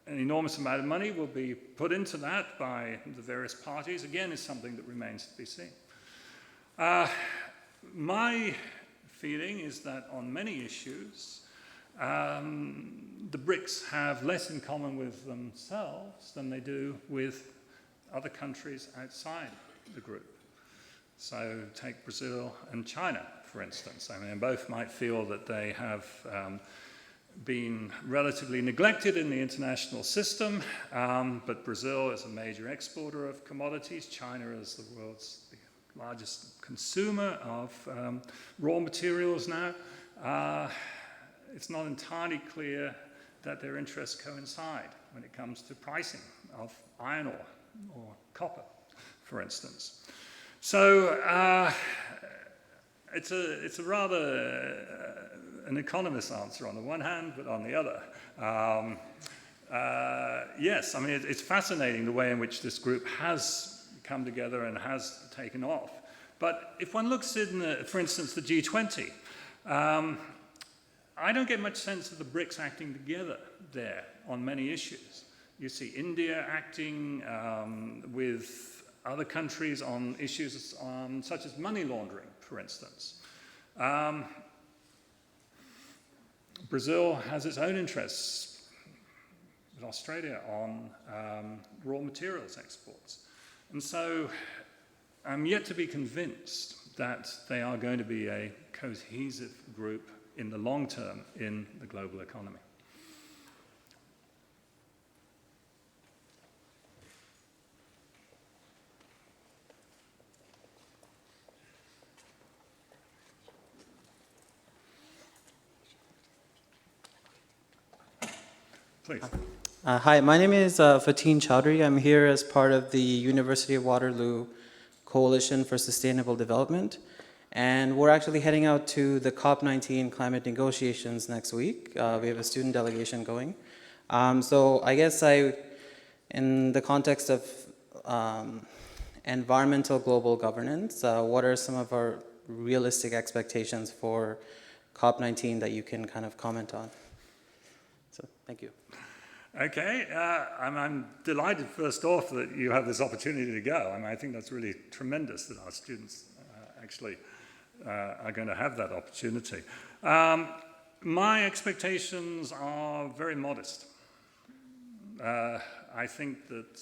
an enormous amount of money will be put into that by the various parties, again, is something that remains to be seen. My feeling is that on many issues, the BRICS have less in common with themselves than they do with other countries outside the group. So take Brazil and China, for instance. I mean, both might feel that they have been relatively neglected in the international system, but Brazil is a major exporter of commodities. China is the world's largest consumer of raw materials now. It's not entirely clear that their interests coincide when it comes to pricing of iron ore or copper, for instance. So it's a rather an economist's answer on the one hand, but on the other. Yes, I mean, it's fascinating the way in which this group has come together and has taken off. But if one looks in, for instance, the G20, I don't get much sense of the BRICS acting together there on many issues. You see India acting with other countries on issues such as money laundering, for instance. Brazil has its own interests with Australia on raw materials exports. And so I'm yet to be convinced that they are going to be a cohesive group in the long term in the global economy. Please. Hi, my name is Fatin Chowdhury. I'm here as part of the University of Waterloo Coalition for Sustainable Development. And we're actually heading out to the COP19 climate negotiations next week. We have a student delegation going. So I guess in the context of environmental global governance, what are some of our realistic expectations for COP19 that you can kind of comment on? So thank you. Okay, I'm delighted first off that you have this opportunity to go. I mean, I think that's really tremendous that our students actually are going to have that opportunity. My expectations are very modest. I think that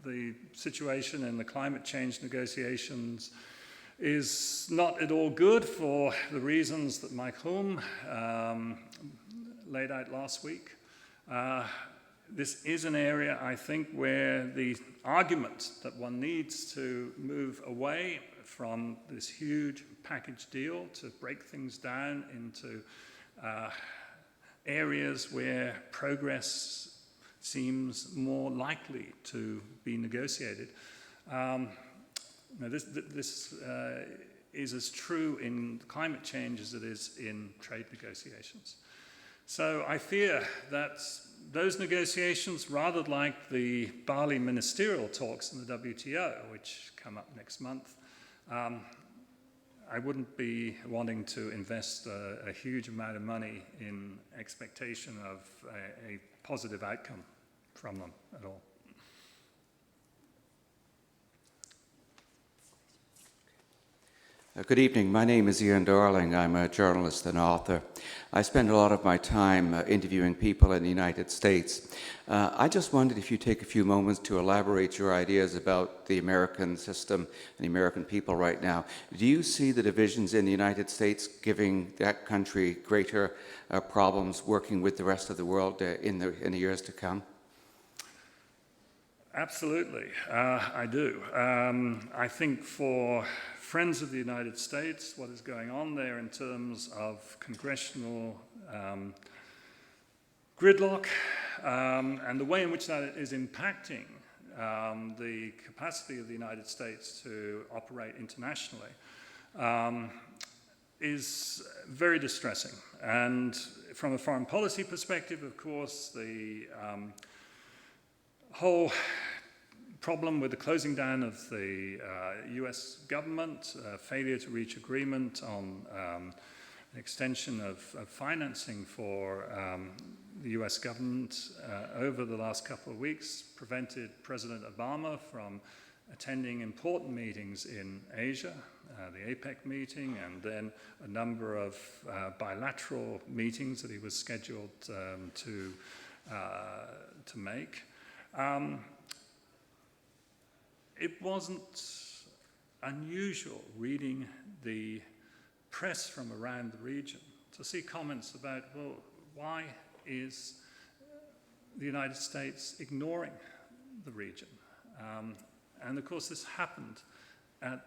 the situation in the climate change negotiations is not at all good for the reasons that Mike Holm laid out last week. This is an area, I think, where the argument that one needs to move away from this huge package deal to break things down into areas where progress seems more likely to be negotiated. This is as true in climate change as it is in trade negotiations. So I fear that those negotiations, rather like the Bali ministerial talks in the WTO, which come up next month, I wouldn't be wanting to invest a huge amount of money in expectation of a positive outcome from them at all. Good evening. My name is Ian Darling. I'm a journalist and author. I spend a lot of my time interviewing people in the United States. I just wondered if you take a few moments to elaborate your ideas about the American system and the American people right now. Do you see the divisions in the United States giving that country greater problems working with the rest of the world in the years to come? Absolutely, I do. I think for friends of the United States, what is going on there in terms of congressional gridlock and the way in which that is impacting the capacity of the United States to operate internationally is very distressing. And from a foreign policy perspective, of course, the whole problem with the closing down of the US government, failure to reach agreement on an extension of financing for the US government over the last couple of weeks prevented President Obama from attending important meetings in Asia, the APEC meeting, and then a number of bilateral meetings that he was scheduled to make. It wasn't unusual reading the press from around the region to see comments about, well, why is the United States ignoring the region? And of course, this happened at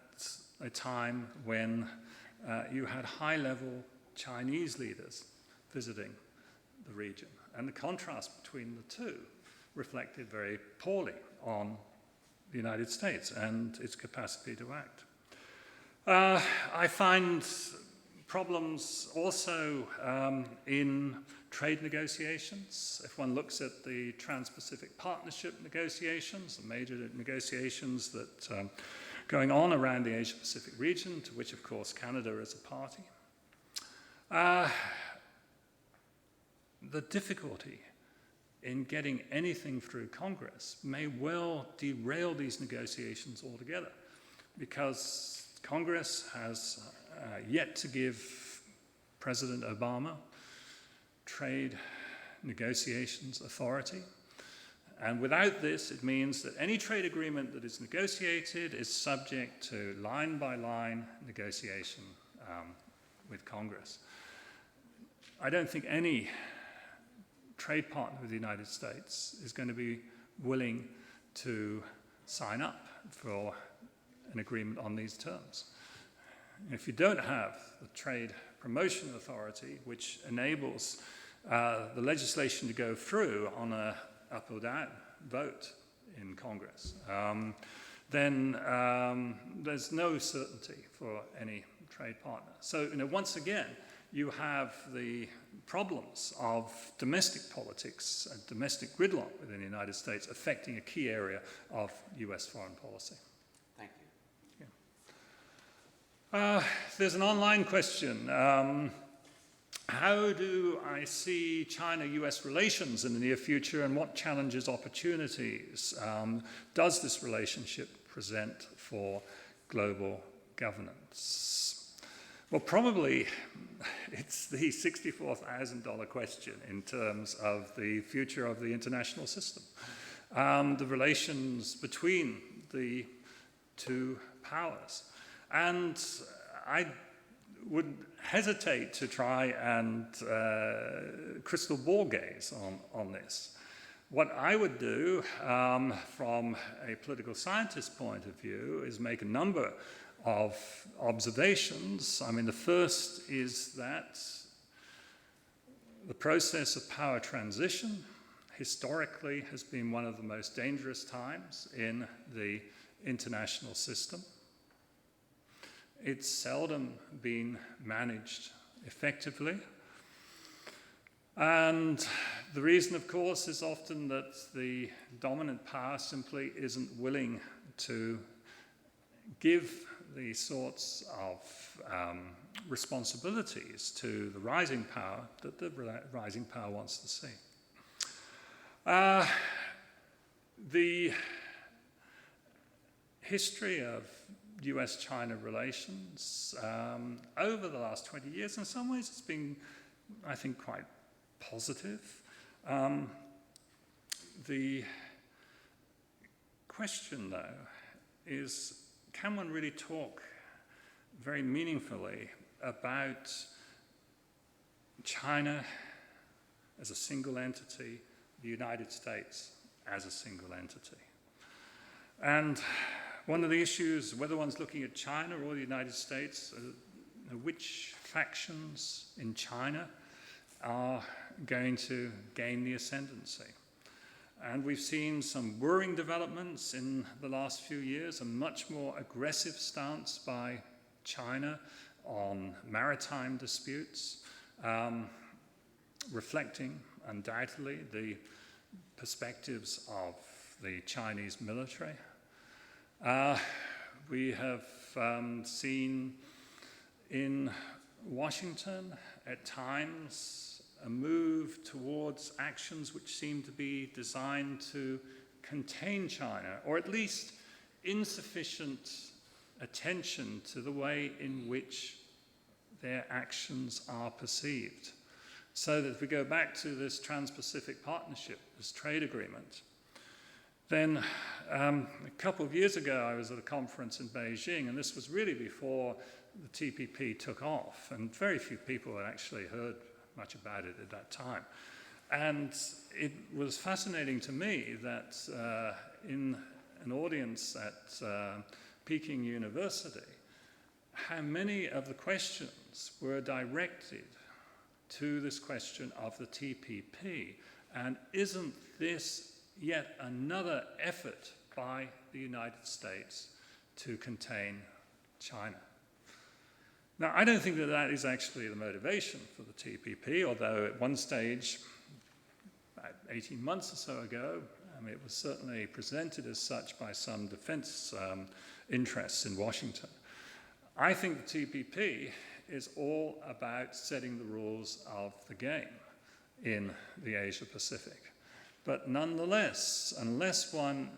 a time when you had high-level Chinese leaders visiting the region. And the contrast between the two reflected very poorly on the United States and its capacity to act. I find problems also in trade negotiations. If one looks at the Trans-Pacific Partnership negotiations, the major negotiations that are going on around the Asia-Pacific region, to which, of course, Canada is a party, the difficulty in getting anything through Congress may well derail these negotiations altogether, because Congress has yet to give President Obama trade negotiations authority. And without this, it means that any trade agreement that is negotiated is subject to line-by-line negotiation with Congress. I don't think any trade partner with the United States is going to be willing to sign up for an agreement on these terms. If you don't have the Trade Promotion Authority, which enables the legislation to go through on a up or down vote in Congress, then there's no certainty for any trade partner. So, once again, you have the problems of domestic politics and domestic gridlock within the United States affecting a key area of US foreign policy. Thank you. Yeah. There's an online question. How do I see China-US relations in the near future, and what challenges, opportunities does this relationship present for global governance? Well, probably it's the $64,000 question in terms of the future of the international system. The relations between the two powers. And I would hesitate to try and crystal ball gaze on this. What I would do from a political scientist point of view is make a number of observations. I mean, the first is that the process of power transition historically has been one of the most dangerous times in the international system. It's seldom been managed effectively. And the reason, of course, is often that the dominant power simply isn't willing to give the sorts of responsibilities to the rising power that the rising power wants to see. The history of US-China relations over the last 20 years, in some ways, it's been, I think, quite positive. The question, though, is can one really talk very meaningfully about China as a single entity, the United States as a single entity? And one of the issues, whether one's looking at China or the United States, which factions in China are going to gain the ascendancy. And we've seen some worrying developments in the last few years, a much more aggressive stance by China on maritime disputes, reflecting undoubtedly the perspectives of the Chinese military. We have seen in Washington at times a move towards actions which seem to be designed to contain China, or at least insufficient attention to the way in which their actions are perceived. So that if we go back to this Trans-Pacific Partnership, this trade agreement, then a couple of years ago I was at a conference in Beijing, and this was really before the TPP took off, and very few people had actually heard much about it at that time. And it was fascinating to me that in an audience at Peking University, how many of the questions were directed to this question of the TPP, and isn't this yet another effort by the United States to contain China? Now, I don't think that that is actually the motivation for the TPP, although at one stage, about 18 months or so ago, it was certainly presented as such by some defense interests in Washington. I think the TPP is all about setting the rules of the game in the Asia-Pacific. But nonetheless, unless one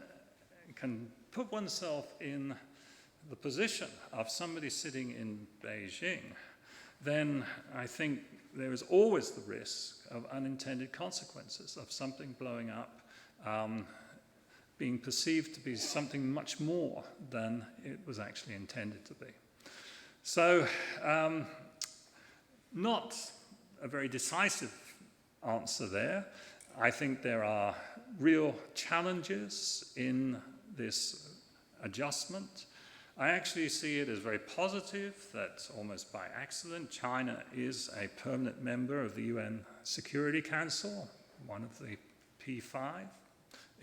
can put oneself in the position of somebody sitting in Beijing, then I think there is always the risk of unintended consequences, of something blowing up, being perceived to be something much more than it was actually intended to be. So, not a very decisive answer there. I think there are real challenges in this adjustment. I actually see it as very positive that almost by accident China is a permanent member of the UN Security Council, one of the P5,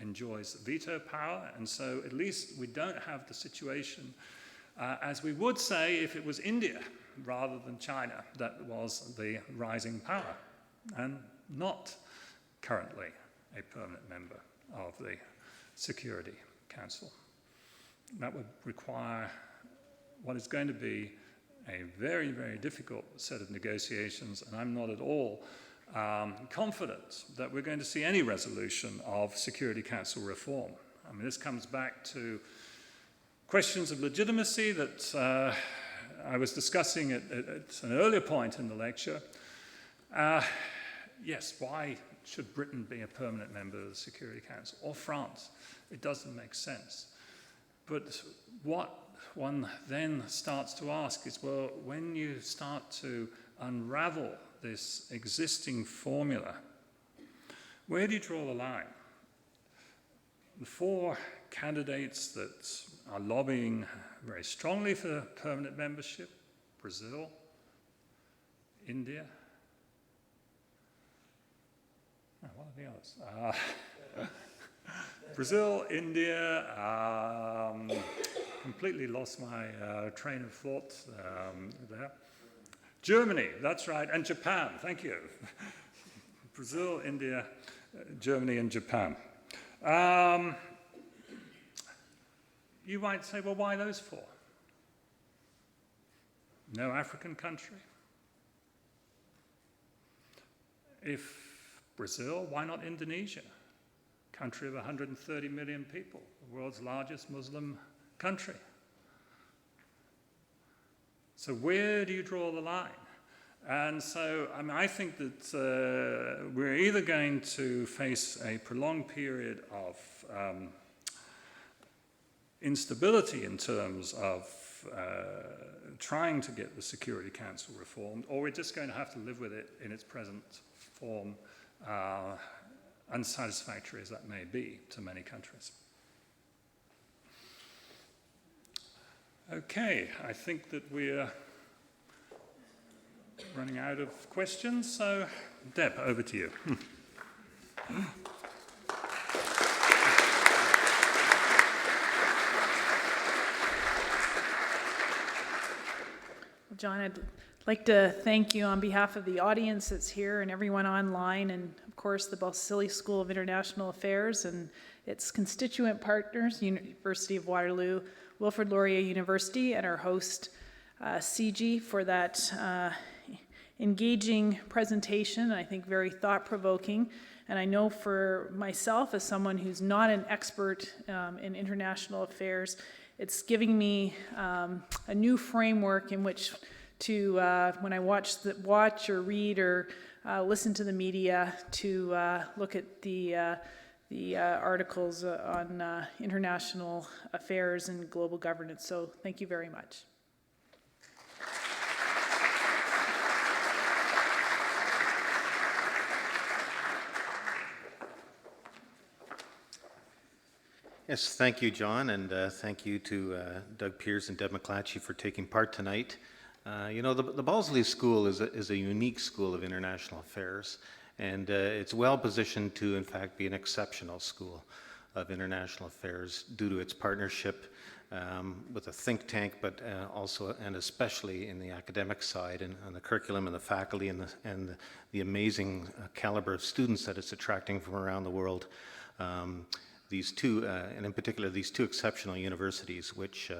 enjoys veto power, and so at least we don't have the situation as we would say if it was India rather than China that was the rising power, and not currently a permanent member of the Security Council. That would require what is going to be a very, very difficult set of negotiations, and I'm not at all confident that we're going to see any resolution of Security Council reform. I mean, this comes back to questions of legitimacy that I was discussing at an earlier point in the lecture. Yes, why should Britain be a permanent member of the Security Council, or France? It doesn't make sense. But what one then starts to ask is, well, when you start to unravel this existing formula, where do you draw the line? The four candidates that are lobbying very strongly for permanent membership: Brazil, India. Oh, what are the others? Brazil, India, completely lost my train of thought there. Germany, that's right, and Japan, thank you. Brazil, India, Germany, and Japan. You might say, well, why those four? No African country? If Brazil, why not Indonesia? Country of 130 million people, the world's largest Muslim country. So where do you draw the line? And so, I think that we're either going to face a prolonged period of instability in terms of trying to get the Security Council reformed, or we're just going to have to live with it in its present form, unsatisfactory as that may be to many countries. Okay, I think that we're running out of questions, so Deb, over to you. John, I'd like to thank you on behalf of the audience that's here and everyone online, and of course the Balsillie School of International Affairs and its constituent partners, University of Waterloo, Wilfrid Laurier University, and our host, CG, for that engaging presentation, I think very thought-provoking. And I know for myself, as someone who's not an expert in international affairs, it's giving me a new framework in which to, when I watch or read or listen to the media, to look at the articles on international affairs and global governance. So thank you very much. Yes, thank you, John, and thank you to Doug Pearce and Deb McClatchy for taking part tonight. You know, the Balsillie School is a unique school of international affairs, and it's well positioned to, in fact, be an exceptional school of international affairs due to its partnership with a think tank, but also and especially in the academic side and the curriculum and the faculty and the amazing caliber of students that it's attracting from around the world. These two, and in particular, these two exceptional universities, which,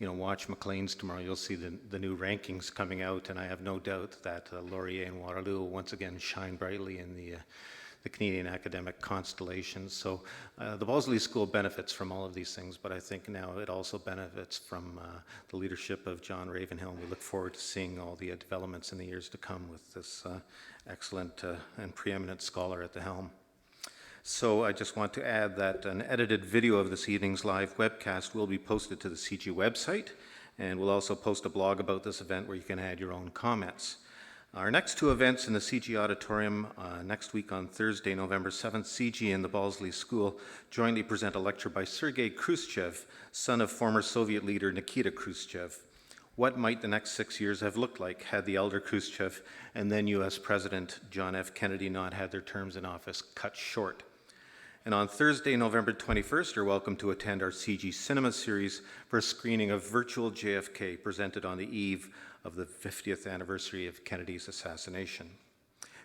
you know, watch Maclean's tomorrow, you'll see the new rankings coming out, and I have no doubt that Laurier and Waterloo will once again shine brightly in the Canadian academic constellation. So the Balsillie School benefits from all of these things, but I think now it also benefits from the leadership of John Ravenhill, and we look forward to seeing all the developments in the years to come with this excellent and preeminent scholar at the helm. So I just want to add that an edited video of this evening's live webcast will be posted to the CG website, and we'll also post a blog about this event where you can add your own comments. Our next two events in the CG Auditorium next week on Thursday, November 7th, CG and the Balsillie School jointly present a lecture by Sergei Khrushchev, son of former Soviet leader Nikita Khrushchev. What might the next 6 years have looked like had the elder Khrushchev and then U.S. President John F. Kennedy not had their terms in office cut short? And on Thursday, November 21st, you're welcome to attend our CG Cinema series for a screening of Virtual JFK presented on the eve of the 50th anniversary of Kennedy's assassination.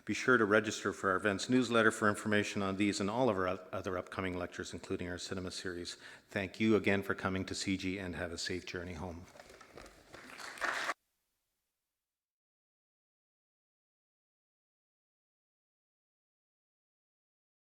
Be sure to register for our events newsletter for information on these and all of our other upcoming lectures, including our cinema series. Thank you again for coming to CG, and have a safe journey home.